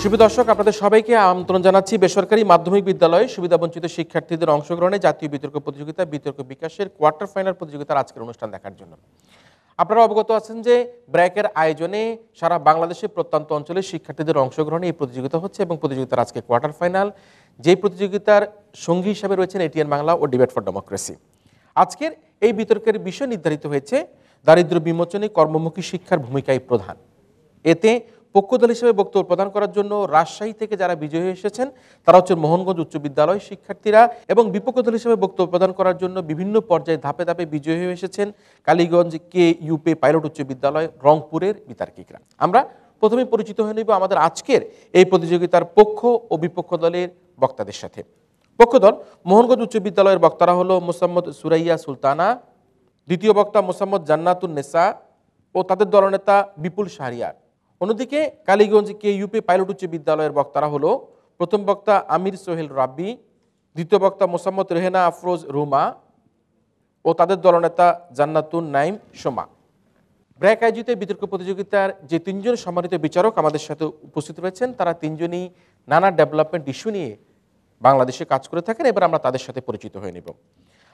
সুপ্রিয় দর্শক, আপনাদের সবাইকে আমন্ত্রণ জানাচ্ছি বেসরকারি মাধ্যমিক বিদ্যালয়ে সুবিধাবঞ্চিত শিক্ষার্থীদের অংশগ্রহণে জাতীয় বিতর্ক প্রতিযোগিতা বিতর্ক বিকাশের কোয়ার্টার ফাইনাল প্রতিযোগিতার আজকের অনুষ্ঠান দেখার জন্য। আপনারা অবগত আছেন যে ব্র্যাকের আয়োজনে সারা বাংলাদেশের প্রত্যন্ত অঞ্চলের শিক্ষার্থীদের অংশগ্রহণে এই প্রতিযোগিতা হচ্ছে এবং প্রতিযোগিতার আজকে কোয়ার্টার ফাইনাল। যেই প্রতিযোগিতার সঙ্গী হিসাবে রয়েছেন এটিএন বাংলা ও ডিবেট ফর ডেমোক্রেসি। আজকের এই বিতর্কের বিষয় নির্ধারিত হয়েছে দারিদ্র্য বিমোচনে কর্মমুখী শিক্ষার ভূমিকাই প্রধান। এতে পক্ষদল হিসেবে বক্তব্য প্রদান করার জন্য রাজশাহী থেকে যারা বিজয়ী এসেছেন তারা হচ্ছে মোহনগঞ্জ উচ্চ বিদ্যালয় শিক্ষার্থীরা, এবং বিপক্ষ দল হিসেবে বক্তব্য প্রদান করার জন্য বিভিন্ন পর্যায়ে ধাপে ধাপে বিজয়ী হয়ে এসেছেন কালীগঞ্জ কে ইউপি পাইলট উচ্চ বিদ্যালয় রংপুরের বিতার্কিকরা। আমরা প্রথমে পরিচিত হয়ে নেব আমাদের আজকের এই প্রতিযোগিতার পক্ষ ও বিপক্ষ দলের বক্তাদের সাথে। পক্ষ দল মোহনগঞ্জ উচ্চ বিদ্যালয়ের বক্তারা হলো মোসাম্মদ সুরাইয়া সুলতানা, দ্বিতীয় বক্তা মোসাম্মদ জান্নাতুন নেসা ও তাদের দলনেতা বিপুল শাহরিয়ার। অন্যদিকে কালীগঞ্জ কে ইউপি পাইলট উচ্চ বিদ্যালয়ের বক্তারা হলো প্রথম বক্তা আমির সোহেল রাব্বি, দ্বিতীয় বক্তা মোসাম্মদ রেহেনা আফরোজ রুমা ও তাদের দলনেতা জান্নাতুন নাইম সোমা। ব্র্যাক আয়োজিত বিতর্ক প্রতিযোগিতার যে তিনজন সম্মানিত বিচারক আমাদের সাথে উপস্থিত রয়েছেন তারা তিনজনই নানা ডেভেলপমেন্ট ইস্যু নিয়ে বাংলাদেশে কাজ করে থাকেন। এবার আমরা তাদের সাথে পরিচিত হয়ে নেব।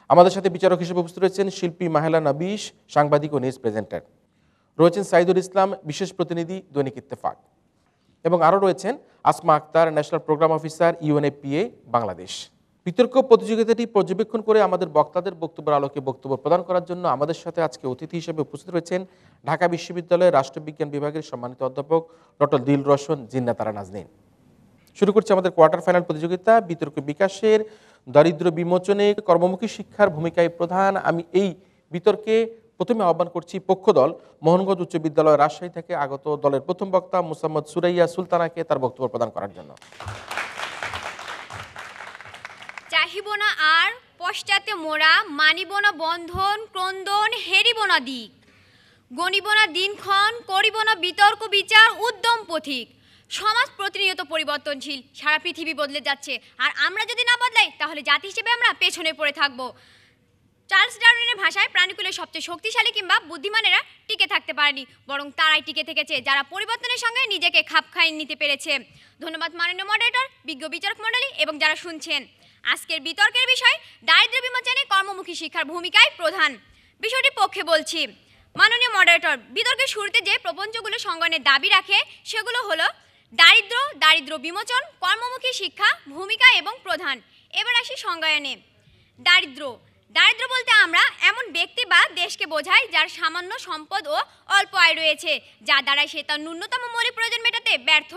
আমাদের সাথে বিচারক হিসেবে উপস্থিত রয়েছেন শিল্পী মাহেলা নবিশ, সাংবাদিক ও নিউজ প্রেজেন্টার, রয়েছেন সাইদুল ইসলাম, বিশেষ প্রতিনিধি দৈনিক ইত্তেফাক, এবং আরও রয়েছেন Asma Akter, national programme officer UNFPA Bangladesh. বিতর্ক প্রতিযোগিতাটি পর্যবেক্ষণ করে আমাদের বক্তাদের বক্তব্যের আলোকে বক্তব্য প্রদান করার জন্য আমাদের সাথে আজকে অতিথি হিসেবে উপস্থিত রয়েছেন ঢাকা বিশ্ববিদ্যালয়ের রাষ্ট্রবিজ্ঞান বিভাগের সম্মানিত অধ্যাপক ডক্টর দিল রোশন জিন্নাত তারা নাজনীন। শুরু করছি আমাদের কোয়ার্টার ফাইনাল প্রতিযোগিতা বিতর্ক বিকাশের দারিদ্র্য বিমোচনে কর্মমুখী শিক্ষার ভূমিকায় প্রধান। আমি এই বিতর্কে প্রথমে আহ্বান করছি পক্ষ দল মোহনগঞ্জ উচ্চ বিদ্যালয় রাজশাহী থেকে আগত দলের প্রথম বক্তা মোসাম্মদ সুরাইয়া সুলতানাকে তার বক্তব্য প্রদান করার জন্য। চাহিব না আর পশ্চাতে মোরা, মানিব না বন্ধন ক্রন্দন, হেরিব না দিক, গণিব না দিনক্ষণ, করিব না বিতর্ক বিচার উদ্যম পথিক। সমাজ প্রতিনিয়ত পরিবর্তনশীল, সারা পৃথিবী বদলে যাচ্ছে, আর আমরা যদি না বদলাই তাহলে জাতি হিসেবে আমরা পেছনে পড়ে থাকবো। চার্লস ডারউইনের ভাষায় প্রাণীকুলের সবচেয়ে শক্তিশালী কিংবা বুদ্ধিমানেরা টিকে থাকতে পারেনি, বরং তারাই টিকে থেকেছে যারা পরিবর্তনের সঙ্গে নিজেকে খাপ খাইয়ে নিতে পেরেছে। ধন্যবাদ মাননীয় মডারেটর, বিজ্ঞ বিচারক মণ্ডলী এবং যারা শুনছেন। আজকের বিতর্কের বিষয় দারিদ্র্য বিমোচনে কর্মমুখী শিক্ষার ভূমিকায় প্রধান। বিষয়টি পক্ষে বলছি। মাননীয় মডারেটর, বিতর্কের শুরুতে যে প্রপঞ্চগুলো সংজ্ঞানের দাবি রাখে সেগুলো হলো দারিদ্র্য বিমোচন, কর্মমুখী শিক্ষা, ভূমিকা এবং প্রধান। এবার আসি সংজ্ঞায়নে। দারিদ্র্য বলতে আমরা এমন ব্যক্তি বা দেশকে বোঝাই যার সামান্য সম্পদ ও অল্প আয় রয়েছে, যা দ্বারা সে তার ন্যূনতম মৌলিক প্রয়োজন মেটাতে ব্যর্থ।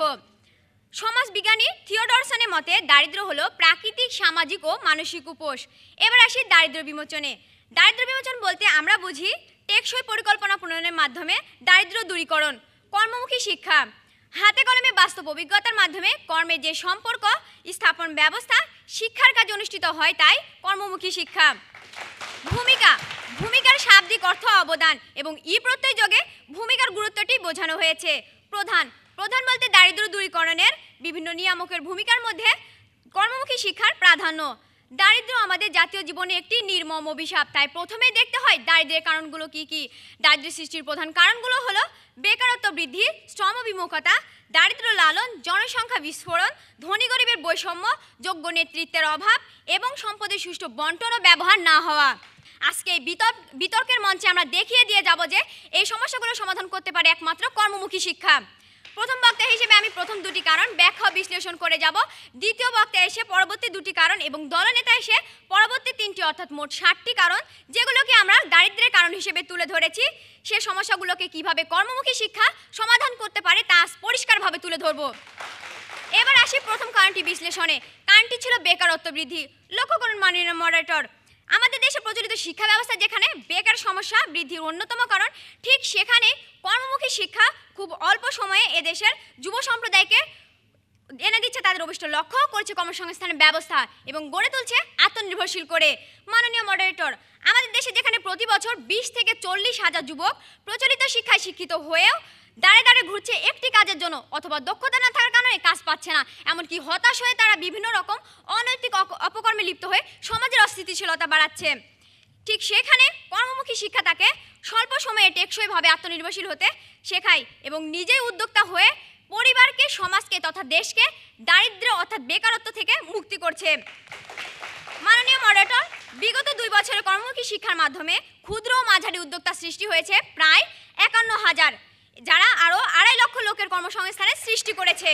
সমাজবিজ্ঞানী থিওডরসনের মতে দারিদ্র্য হলো প্রাকৃতিক, সামাজিক ও মানসিক উপোস। এবার আসি দারিদ্র্য বিমোচনে। দারিদ্র্য বিমোচন বলতে আমরা বুঝি টেকসই পরিকল্পনা প্রণয়নের মাধ্যমে দারিদ্র্য দূরীকরণ, কর্মমুখী শিক্ষা, হাতে কলমে বাস্তব অভিজ্ঞতার মাধ্যমে কর্মের যে সম্পর্ক স্থাপন ব্যবস্থা শিক্ষার কাজে অনুষ্ঠিত হয় তাই কর্মমুখী শিক্ষা। ভূমিকার শাব্দিক অর্থ অবদান এবং প্রত্যয় যোগে ভূমিকার গুরুত্বটি বোঝানো হয়েছে। প্রধান বলতে দারিদ্র্য দূরীকরণের বিভিন্ন নিয়ামকের ভূমিকার মধ্যে কর্মমুখী শিক্ষার প্রাধান্য। দারিদ্র্য আমাদের জাতীয় জীবনে একটি নির্মম অভিশাপ, তাই প্রথমেই দেখতে হয় দারিদ্র্যের কারণগুলো কি কি। দারিদ্র্য সৃষ্টির প্রধান কারণগুলো হলো বেকারত্ব বৃদ্ধি, শ্রম বিমুখতা, দারিদ্র্য লালন, জনসংখ্যা বিস্ফোরণ, ধনী গরিবের বৈষম্য, যোগ্য নেতৃত্বের অভাব এবং সম্পদের সুষ্ঠু বন্টন ও ব্যবহার না হওয়া। আজকে এই বিতর্কের মঞ্চে আমরা দেখিয়ে দিয়ে যাব যে এই সমস্যাগুলো সমাধান করতে পারে একমাত্র কর্মমুখী শিক্ষা। প্রথম বক্তা হিসেবে আমি প্রথম দুটি কারণ ব্যাখ্যা বিশ্লেষণ করে যাব, দ্বিতীয় বক্তা এসে পরবর্তী দুটি কারণ এবং দলনেতা এসে পরবর্তী তিনটি, অর্থাৎ মোট 60টি কারণ যেগুলোকে আমরা দারিদ্র্যের কারণ হিসেবে তুলে ধরেছি, সে সমস্যাগুলোকে কিভাবে কর্মমুখী শিক্ষা সমাধান করতে পারে তা পরিষ্কারভাবে তুলে ধরব। এবার আসি প্রথম কারণটি বিশ্লেষণে। কারণটি ছিল বেকারত্ব বৃদ্ধি। লক্ষ্য করুন মাননীয় মডারেটর, আমাদের দেশে প্রচলিত শিক্ষা ব্যবস্থা যেখানে বেকার সমস্যা বৃদ্ধির অন্যতম কারণ, ঠিক সেখানে কর্মমুখী শিক্ষা খুব অল্প সময়ে এদেশের যুব সম্প্রদায়কে এনে দিচ্ছে তাদের অভিষ্ট লক্ষ্য, করছে কর্মসংস্থানের ব্যবস্থা এবং গড়ে তুলছে আত্মনির্ভরশীল করে। মাননীয় মডারেটর, আমাদের দেশে যেখানে প্রতি বছর 20 থেকে 40 হাজার যুবক প্রচলিত শিক্ষায় শিক্ষিত হয়েও দাঁড়ে দাঁড়ে ঘুরছে একটি কাজের জন্য, অথবা দক্ষতা না থাকার কারণে কাজ পাচ্ছে না, এমনকি হতাশ হয়ে তারা বিভিন্ন রকম অনৈতিক অপকর্মে লিপ্ত হয়ে সমাজের অস্থিতিশীলতা বাড়াচ্ছে। ঠিক সেখানে কর্মমুখী শিক্ষা তাকে স্বল্প সময়ে টেকসইভাবে আত্মনির্ভরশীল হতে শেখায় এবং নিজেই উদ্যোক্তা হয়ে পরিবারকে, সমাজকে তথা দেশকে দারিদ্র্য অর্থাৎ বেকারত্ব থেকে মুক্তি করছে। মাননীয় মডারেটর, বিগত 2 বছরের কর্মমুখী শিক্ষার মাধ্যমে ক্ষুদ্র ও মাঝারি উদ্যোক্তা সৃষ্টি হয়েছে প্রায় 51,000, যারা আরও 2.5 লক্ষ লোকের কর্মসংস্থানের সৃষ্টি করেছে।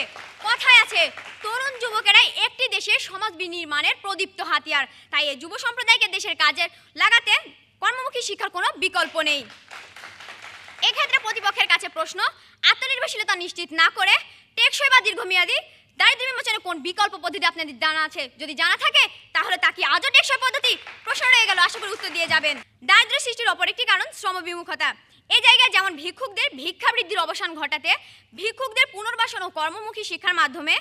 কথায় আছে, তরুণ যুবকেরাই একটি দেশের সমাজ বিনির্মাণের প্রদীপ্ত হাতিয়ার। তাই এই যুব সম্প্রদায়কে দেশের কাজে লাগাতে কর্মমুখী শিক্ষার কোনো বিকল্প নেই। এক্ষেত্রে প্রতিপক্ষের কাছে প্রশ্ন, আত্মনির্ভরশীলতা নিশ্চিত না করে টেকসই বা দীর্ঘমেয়াদী দারিদ্র্য বিমোচনে কোন বিকল্প পদ্ধতি আপনাদের জানা আছে? যদি জানা থাকে তাহলে তা কি আজও টেকসই পদ্ধতি? প্রশ্ন রয়ে গেল, আশা করি উত্তর দিয়ে যাবেন। দারিদ্র্য সৃষ্টির অপর একটি কারণ শ্রমবিমুখতা। এই জায়গায় যেমন ভিক্ষুকদের ভিক্ষা বৃদ্ধির অবসান ঘটাতে ভিক্ষুকদের পুনর্বাসন ও কর্মমুখী শিক্ষার মাধ্যমে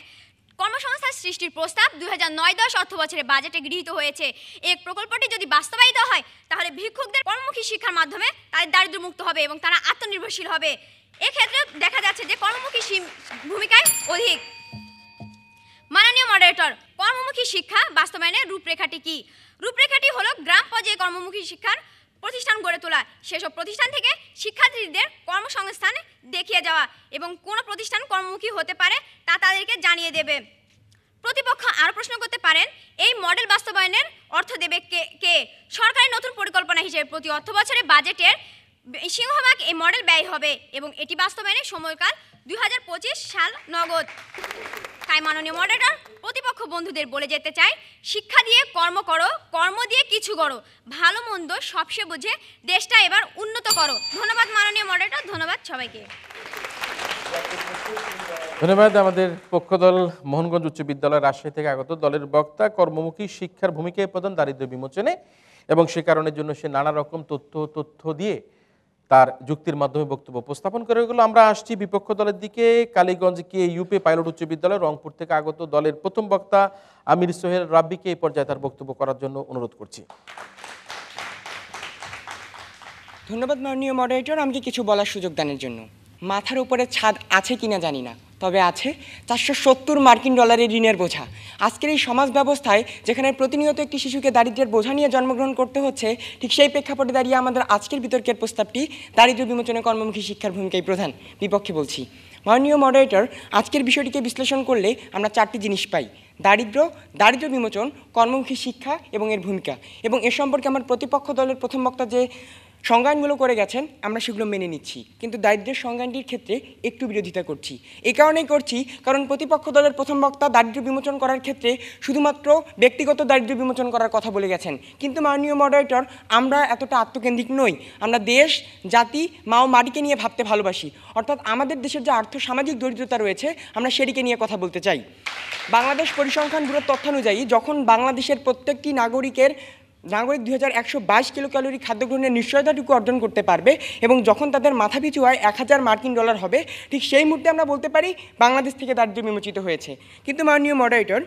কর্মসংস্থান সৃষ্টির প্রস্তাব 2009-10 অর্থ বছরে বাজেটে গৃহীত হয়েছে। এই প্রকল্পটি যদি বাস্তবায়িত হয় তাহলে ভিক্ষুকদের কর্মমুখী শিক্ষার মাধ্যমে তাদের দারিদ্র্য মুক্ত হবে এবং তারা আত্মনির্ভরশীল হবে। এক্ষেত্রে দেখা যাচ্ছে যে কর্মমুখী ভূমিকায় অধিক। মাননীয় মডারেটর, কর্মমুখী শিক্ষা বাস্তবায়নের রূপরেখাটি কি? রূপরেখাটি হলো গ্রাম পর্যায়ে কর্মমুখী শিক্ষার প্রতিষ্ঠান গড়ে তোলা, সেসব প্রতিষ্ঠান থেকে শিক্ষার্থীদের কর্মসংস্থান দেখিয়ে যাওয়া এবং কোন প্রতিষ্ঠান কর্মমুখী হতে পারে তা তাদেরকে জানিয়ে দেবে। প্রতিপক্ষ আরও প্রশ্ন করতে পারেন, এই মডেল বাস্তবায়নের অর্থ দেবে কে? সরকারি নতুন পরিকল্পনা হিসেবে প্রতি অর্থ বছরে বাজেটের সিংহভাগ এই মডেল ব্যয় হবে এবং এটি বাস্তবায়নের সময়কাল 2025 সাল নগদ। তাই মাননীয় মডারেটর, প্রতিপক্ষ বন্ধুদের বলে যেতে চাই, শিক্ষা দিয়ে কর্ম করো, কর্ম দিয়ে কিছু করো, ভালো মন্দ সবসে বুঝে দেশটা এবার উন্নত করো। ধন্যবাদ মাননীয় মডারেটর, ধন্যবাদ সবাইকে। ধন্যবাদ। আমাদের পক্ষদল মোহনগঞ্জ উচ্চ বিদ্যালয় রাজশাহী থেকে আগত দলের বক্তা কর্মমুখী শিক্ষার ভূমিকায় প্রদান দারিদ্র্য বিমোচনে এবং সে কারণের জন্য সে নানা রকম তথ্য দিয়ে তার যুক্তির মাধ্যমে বক্তব্য উপস্থাপন করে গেল। আমরা আসছি বিপক্ষ দলের দিকে। কালীগঞ্জ কে ইউপি পাইলট উচ্চ বিদ্যালয় রংপুর থেকে আগত দলের প্রথম বক্তা আমির সোহেল রাব্বিকে এই পর্যায়ে তার বক্তব্য করার জন্য অনুরোধ করছি। ধন্যবাদ মাননীয় মডারেটর, আমাকে কিছু বলার সুযোগ দানের জন্য। মাথার উপরে ছাদ আছে কিনা জানি না, তবে আছে 470 মার্কিন ডলারের ঋণের বোঝা। আজকের এই সমাজ ব্যবস্থায় যেখানে প্রতিনিয়ত একটি শিশুকে দারিদ্র্যের বোঝা নিয়ে জন্মগ্রহণ করতে হচ্ছে, ঠিক সেই প্রেক্ষাপটে দাঁড়িয়ে আমাদের আজকের বিতর্কের প্রস্তাবটি দারিদ্র্য বিমোচনে কর্মমুখী শিক্ষার ভূমিকায় প্রধান বিপক্ষে বলছি। মাননীয় মডারেটর, আজকের বিষয়টিকে বিশ্লেষণ করলে আমরা 4টি জিনিস পাই: দারিদ্র্য বিমোচন, কর্মমুখী শিক্ষা এবং এর ভূমিকা। এবং এ সম্পর্কে আমার প্রতিপক্ষ দলের প্রথম বক্তা যে সংজ্ঞানগুলো করে গেছেন আমরা সেগুলো মেনে নিচ্ছি, কিন্তু দারিদ্র্যের সংজ্ঞানটির ক্ষেত্রে একটু বিরোধিতা করছি। এই কারণেই করছি কারণ প্রতিপক্ষ দলের প্রথম বক্তা দারিদ্র্য বিমোচন করার ক্ষেত্রে শুধুমাত্র ব্যক্তিগত দারিদ্র্য বিমোচন করার কথা বলে গেছেন, কিন্তু মাননীয় মডারেটর, আমরা এতটা আত্মকেন্দ্রিক নই। আমরা দেশ, জাতি, মা ও মাটিকে নিয়ে ভাবতে ভালোবাসি। অর্থাৎ আমাদের দেশের যে আর্থসামাজিক দরিদ্রতা রয়েছে আমরা সেটিকে নিয়ে কথা বলতে চাই। বাংলাদেশ পরিসংখ্যান ব্যুরোর তথ্যানুযায়ী যখন বাংলাদেশের প্রত্যেকটি নাগরিক 2122 কিলোক্যালোরি খাদ্য গ্রহণের নিশ্চয়তাটুকু অর্জন করতে পারবে এবং যখন তাদের মাথাপিছু আয় 1000 মার্কিন ডলার হবে, ঠিক সেই মুহূর্তে আমরা বলতে পারি বাংলাদেশ থেকে দারিদ্র্য বিমোচিত হয়েছে। কিন্তু মাননীয় মডারেটর,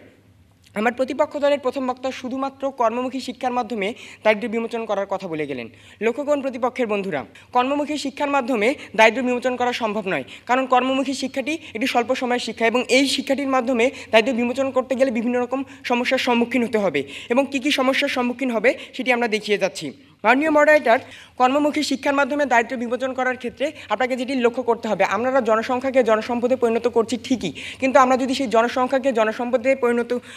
আমার প্রতিপক্ষ দলের প্রথম বক্তা শুধুমাত্র কর্মমুখী শিক্ষার মাধ্যমে দারিদ্র্য বিমোচন করার কথা বলে গেলেন। লক্ষ্য করুন প্রতিপক্ষের বন্ধুরা, কর্মমুখী শিক্ষার মাধ্যমে দারিদ্র্য বিমোচন করা সম্ভব নয়, কারণ কর্মমুখী শিক্ষাটি একটি স্বল্প সময়ের শিক্ষা এবং এই শিক্ষাটির মাধ্যমে দারিদ্র্য বিমোচন করতে গেলে বিভিন্ন রকম সমস্যার সম্মুখীন হতে হবে এবং কী কী সমস্যার সম্মুখীন হবে সেটি আমরা দেখিয়ে যাচ্ছি। মাননীয় মডারেটর, কর্মমুখী শিক্ষার মাধ্যমে দারিদ্র্য বিমোচন করার ক্ষেত্রে আপনাকে যেটি লক্ষ্য করতে হবে, আমরা জনসংখ্যাকে জনসম্পদে পরিণত করছি ঠিকই, কিন্তু আমরা যদি সেই জনসংখ্যাকে জনসম্পদে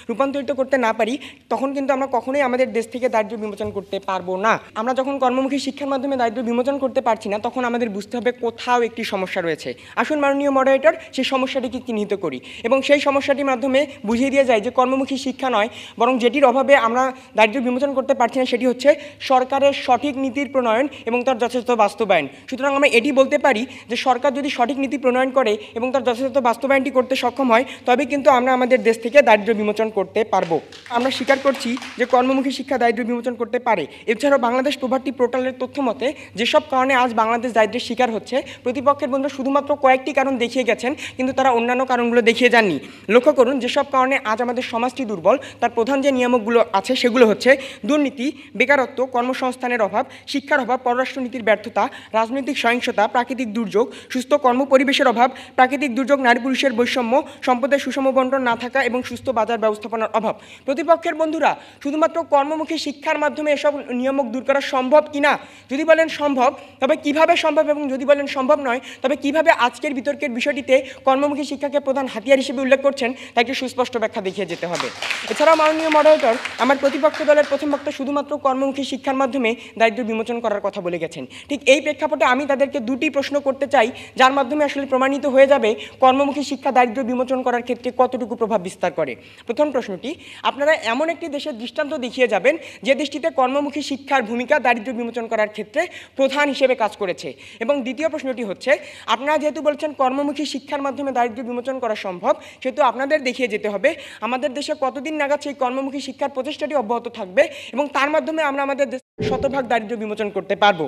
রূপান্তরিত করতে না পারি, তখন কিন্তু আমরা কখনোই আমাদের দেশ থেকে দারিদ্র্য বিমোচন করতে পারবো না। আমরা যখন কর্মমুখী শিক্ষার মাধ্যমে দারিদ্র্য বিমোচন করতে পারছি না, তখন আমাদের বুঝতে হবে কোথাও একটি সমস্যা রয়েছে। আসুন মাননীয় মডারেটর, সেই সমস্যাটিকে চিহ্নিত করি এবং সেই সমস্যাটির মাধ্যমে বুঝিয়ে দিয়ে যায় যে কর্মমুখী শিক্ষা নয়, বরং যেটির অভাবে আমরা দারিদ্র্য বিমোচন করতে পারছি না সেটি হচ্ছে সরকারের সঠিক নীতির প্রণয়ন এবং তার যথাযথ বাস্তবায়ন। সুতরাং আমরা এটি বলতে পারি যে সরকার যদি সঠিক নীতি প্রণয়ন করে এবং তার যথাযথ বাস্তবায়নটি করতে সক্ষম হয়, তবে কিন্তু আমরা আমাদের দেশ থেকে দারিদ্র্য বিমোচন করতে পারবো। আমরা স্বীকার করছি যে কর্মমুখী শিক্ষা দারিদ্র্য বিমোচন করতে পারে। এছাড়াও বাংলাদেশ প্রভার্টি পোর্টালের তথ্য মতে যেসব কারণে আজ বাংলাদেশ দারিদ্র্যের শিকার হচ্ছে, প্রতিপক্ষের বন্ধু শুধুমাত্র কয়েকটি কারণ দেখিয়ে গেছেন, কিন্তু তারা অন্যান্য কারণগুলো দেখিয়ে যাননি। লক্ষ্য করুন, যেসব কারণে আজ আমাদের সমাজটি দুর্বল তার প্রধান যে নিয়ামকগুলো আছে সেগুলো হচ্ছে দুর্নীতি, বেকারত্ব, কর্মসংস্থান কর্মসংস্থানের অভাব, শিক্ষার অভাব, পররাষ্ট্রনীতির ব্যর্থতা, রাজনৈতিক সহিংসতা, প্রাকৃতিক দুর্যোগ, সুস্থ কর্মপরিবেশের অভাব, প্রাকৃতিক দুর্যোগ, নারী পুরুষের বৈষম্য, সম্পদের সুষম বণ্টন না থাকা এবং সুস্থ বাজার ব্যবস্থাপনার অভাব। প্রতিপক্ষের বন্ধুরা, শুধুমাত্র কর্মমুখী শিক্ষার মাধ্যমে এসব নিয়ামক দূর করা সম্ভব কিনা? যদি বলেন সম্ভব, তবে কিভাবে সম্ভব, এবং যদি বলেন সম্ভব নয়, তবে কিভাবে আজকের বিতর্কের বিষয়টিতে কর্মমুখী শিক্ষাকে প্রধান হাতিয়ার হিসেবে উল্লেখ করছেন তা একটি সুস্পষ্ট ব্যাখ্যা দেখিয়ে যেতে হবে। এছাড়াও মাননীয় মডারেটর আমার প্রতিপক্ষ দলের প্রথম বক্তা শুধুমাত্র কর্মমুখী শিক্ষার মাধ্যমে দারিদ্র্য বিমোচন করার কথা বলে গেছেন। ঠিক এই প্রেক্ষাপটে আমি তাদেরকে দুটি প্রশ্ন করতে চাই, যার মাধ্যমে আসলে প্রমাণিত হয়ে যাবে কর্মমুখী শিক্ষা দারিদ্র্য বিমোচন করার ক্ষেত্রে কতটুকু প্রভাব বিস্তার করে। প্রথম প্রশ্নটি, আপনারা এমন একটি দেশের দৃষ্টান্ত দেখিয়ে যাবেন যে দেশটিতে কর্মমুখী শিক্ষার ভূমিকা দারিদ্র্য বিমোচন করার ক্ষেত্রে প্রধান হিসেবে কাজ করেছে। এবং দ্বিতীয় প্রশ্নটি হচ্ছে, আপনারা যেহেতু বলছেন কর্মমুখী শিক্ষার মাধ্যমে দারিদ্র্য বিমোচন করা সম্ভব, সেহেতু আপনাদের দেখিয়ে যেতে হবে আমাদের দেশে কতদিন নাগাদ সেই কর্মমুখী শিক্ষার প্রচেষ্টাটি অব্যাহত থাকবে এবং তার মাধ্যমে আমরা আমাদের দেশে শতভাগ দারিদ্র্য বিমোচন করতে পারবো।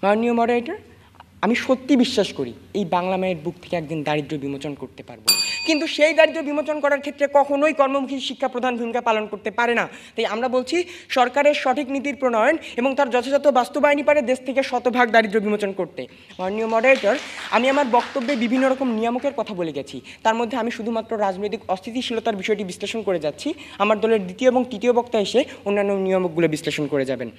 মাননীয় মডারেটর, আমি সত্যি বিশ্বাস করি এই বাংলা মায়ের বুক থেকে একদিন দারিদ্র্য বিমোচন করতে পারবো, কিন্তু সেই দারিদ্র্য বিমোচন করার ক্ষেত্রে কখনোই কর্মমুখী শিক্ষা প্রধান ভূমিকা পালন করতে পারে না। তাই আমরা বলছি সরকারের সঠিক নীতির প্রণয়ন এবং তার যথাযথ বাস্তবায়নই পারে দেশ থেকে শতভাগ দারিদ্র্য বিমোচন করতে। মাননীয় মডারেটর, আমি আমার বক্তব্যে বিভিন্ন রকম নিয়ামকের কথা বলে গেছি, তার মধ্যে আমি শুধুমাত্র রাজনৈতিক অস্থিতিশীলতার বিষয়টি বিশ্লেষণ করে যাচ্ছি। আমার দলের দ্বিতীয় এবং তৃতীয় বক্তা এসে অন্যান্য নিয়ামকগুলো বিশ্লেষণ করে যাবেন।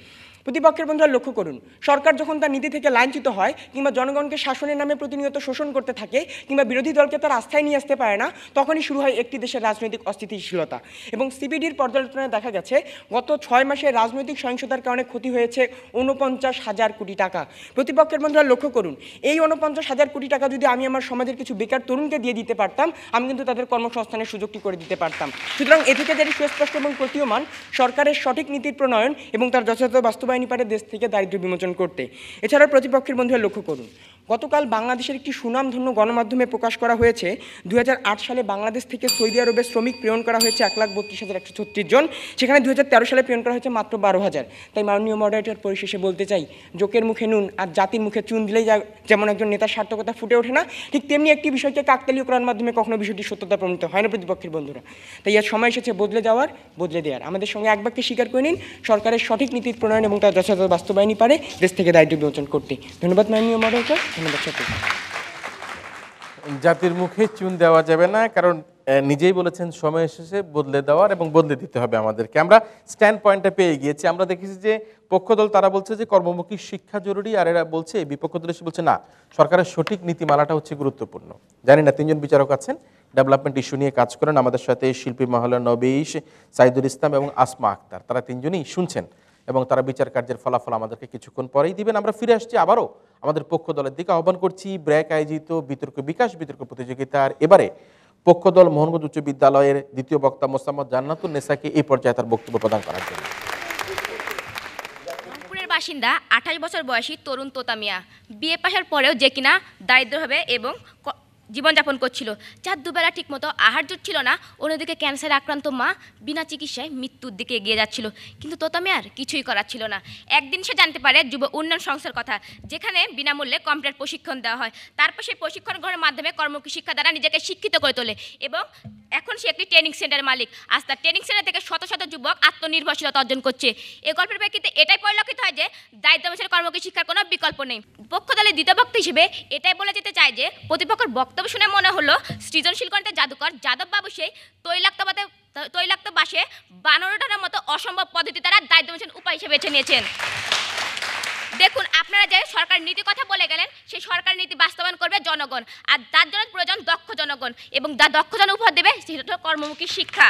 প্রতিপক্ষের বন্ধুরা লক্ষ্য করুন, সরকার যখন তার নীতি থেকে লাঞ্ছিত হয় কিংবা জনগণকে শাসনের নামে প্রতিনিয়ত শোষণ করতে থাকে কিংবা বিরোধী দলকে তার আস্থায় নিয়ে আসতে পারে না, তখনই শুরু হয় একটি দেশের রাজনৈতিক অস্থিতিশীলতা। এবং সিপিডির পর্যালোচনায় দেখা গেছে গত 6 মাসে রাজনৈতিক সহিংসতার কারণে ক্ষতি হয়েছে 49,000 কোটি টাকা। প্রতিপক্ষের বন্ধুরা লক্ষ্য করুন, এই 49,000 কোটি টাকা যদি আমি আমার সমাজের কিছু বেকার তরুণকে দিয়ে দিতে পারতাম, আমি কিন্তু তাদের কর্মসংস্থানের সুযোগটি করে দিতে পারতাম। সুতরাং এ থেকে যেটি সুস্পষ্ট এবং প্রতীয়মান, সরকারের সঠিক নীতির প্রণয়ন এবং তার যথাযথ বাস্তবায়ন পারে দেশ থেকে দারিদ্র্য বিমোচন করতে। এছাড়াও প্রতিপক্ষের বন্ধুরা লক্ষ্য করুন, গতকাল বাংলাদেশের একটি সুনামধন্য গণমাধ্যমে প্রকাশ করা হয়েছে 2008 সালে বাংলাদেশ থেকে সৌদি আরবে শ্রমিক প্রেরণ করা হয়েছে 1,32,136 জন, সেখানে 2013 সালে প্রেরণ করা হয়েছে মাত্র 12,000। তাই মাননীয় মডারেটর, পরিশেষে বলতে চাই, জোকের মুখে নুন আর জাতির মুখে চুন দিলেই যেমন একজন নেতার সার্থকতা ফুটে ওঠে না, ঠিক তেমনি একটি বিষয়কে কাকতালীয় করার মাধ্যমে কখনো বিষয়টি সত্যতা প্রমাণিত হয় না প্রতিপক্ষের বন্ধুরা। তাই এর সময় এসেছে বদলে যাওয়ার, বদলে দেওয়ার। আমাদের সঙ্গে এক বাক্যে স্বীকার করে নিন, সরকারের সঠিক নীতির প্রণয়ন এবং তার যথাযথ বাস্তবায়নই পারে দেশ থেকে দারিদ্র্য বিমোচন করতে। ধন্যবাদ মাননীয় মডারেটর, ধন্যবাদ সকলকে। জাতির মুখে চুন দেওয়া যাবে না, কারণ নিজেই বলেছেন সময় এসেছে বদলে দেওয়ার এবং বদলে দিতে হবে আমাদেরকে। আমরা স্ট্যান্ড পয়েন্টটা পেয়ে গিয়েছি। আমরা দেখেছি যে পক্ষদল তারা বলছে যে কর্মমুখী শিক্ষা জরুরি, আর এরা বলছে, বিপক্ষ দল এসে বলছে না, সরকারের সঠিক নীতিমালাটা হচ্ছে গুরুত্বপূর্ণ। জানি না, 3জন বিচারক আছেন, ডেভেলপমেন্ট ইস্যু নিয়ে কাজ করেন আমাদের সাথে, শিল্পী মহল্লা নবীশ, সাইদুল ইসলাম এবং আসমা আক্তার। তারা 3জনই শুনছেন এবং তারা বিচার কার্যের ফলাফল আমাদেরকে কিছুক্ষণ পরেই দিবেন। আমরা ফিরে আসছি আবারও আমাদের পক্ষ দলের দিকে। আহ্বান করছি ব্র্যাক আয়োজিত বিতর্ক বিকাশ বিতর্ক প্রতিযোগিতার এবারে পক্ষ দল মোহনগঞ্জ উচ্চ বিদ্যালয়ের দ্বিতীয় বক্তা মোসাম্মদ জান্নাতুন নেসাকে এই পর্যায়ে তার বক্তব্য প্রদান করার জন্য। রংপুরের বাসিন্দা 28 বছর বয়সী তরুণ তোতা মিয়া বিএ পাশের পরেও যে কিনা দারিদ্রভাবে এবং জীবনযাপন করছিল, যার দুবেলা ঠিকমতো আহার জুটছিল না। অন্যদিকে ক্যান্সারে আক্রান্ত মা বিনা চিকিৎসায় মৃত্যুর দিকে এগিয়ে যাচ্ছিল, কিন্তু তোতা মিয়ার কিছুই করার ছিল না। একদিন সে জানতে পারে যুব উন্নয়ন সংস্থার কথা, যেখানে বিনামূল্যে কম্পিউটার প্রশিক্ষণ দেওয়া হয়। তারপর সেই প্রশিক্ষণ গ্রহণের মাধ্যমে কর্মমুখী শিক্ষা দ্বারা নিজেকে শিক্ষিত করে তোলে এবং এখন সে একটি ট্রেনিং সেন্টারের মালিক। আজ তার ট্রেনিং সেন্টার থেকে শত শত যুবক আত্মনির্ভরশীলতা অর্জন করছে। এই গল্পের প্রেক্ষিতে এটাই পরিলক্ষিত হয় যে দারিদ্র্য কর্মমুখী শিক্ষার কোনো বিকল্প নেই। পক্ষ দলের দ্বিতীয় বক্তা হিসেবে এটাই বলে যেতে চাই যে প্রতিপক্ষের বক্তব্য শুনে মনে হলো সৃজনশীল গণিতের জাদুকর যাদব বাবু সেই তৈলাক্ত বাসে 52টার মতো অসম্ভব পদ্ধতি দ্বারা দারিদ্র্য উপায় হিসেবে বেছে নিয়েছেন। দেখুন, আপনারা যে সরকার নীতি কথা বলে গেলেন, সেই সরকার নীতি বাস্তবায়ন করবে জনগণ, আর তার জন্য প্রয়োজন দক্ষ জনগণ, এবং যা দক্ষ জন উপহার দেবে সেটা কর্মমুখী শিক্ষা।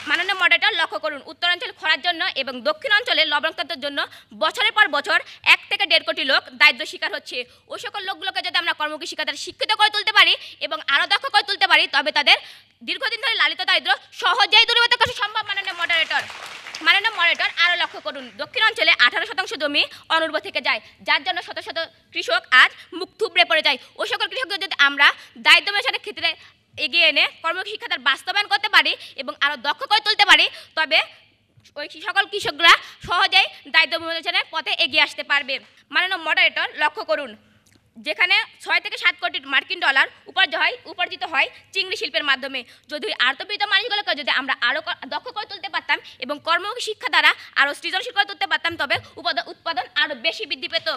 মাননীয় মডারেটর, লক্ষ্য করুন, উত্তরাঞ্চল খরার জন্য এবং দক্ষিণ অঞ্চলে লবণাক্ততার জন্য বছরের পর বছর 1 থেকে 1.5 কোটি লোক দারিদ্র্য শিকার হচ্ছে। ওই সকল লোকগুলোকে যদি আমরা কর্মমুখী শিক্ষা দ্বারা শিক্ষিত করে তুলতে পারি এবং আরও দক্ষ করে তুলতে পারি, তবে তাদের দীর্ঘদিন ধরে লালিত দারিদ্র্য সহজেই দূরীভূত করা সম্ভব। মাননীয় মডারেটর, আরও লক্ষ্য করুন, দক্ষিণ অঞ্চলে 18% জমি অনুর্বর থেকে যায়, যার জন্য শত শত কৃষক আজ মুখ থুবড়ে পড়ে যায়। ওই সকল কৃষকদের যদি আমরা দারিদ্র্য বিমোচনের ক্ষেত্রে এগিয়ে এনে কর্মমুখী শিক্ষা দ্বারা বাস্তবায়ন করতে পারি এবং আরও দক্ষ করে তুলতে পারি, তবে ওই সকল কৃষকরা সহজেই দারিদ্র্য বিমোচনের পথে এগিয়ে আসতে পারবে। মাননীয় মডারেটর, লক্ষ্য করুন, যেখানে 6 থেকে 7 কোটি মার্কিন ডলার উপার্জিত হয় চিংড়ি শিল্পের মাধ্যমে। যদি আর্থবিত মানুষগুলোকে যদি আমরা আরও দক্ষ করে তুলতে পারতাম এবং কর্মমুখী শিক্ষা দ্বারা আরও সৃজনশীল করে তুলতে পারতাম, তবে উৎপাদন আরও বেশি বৃদ্ধি পেত।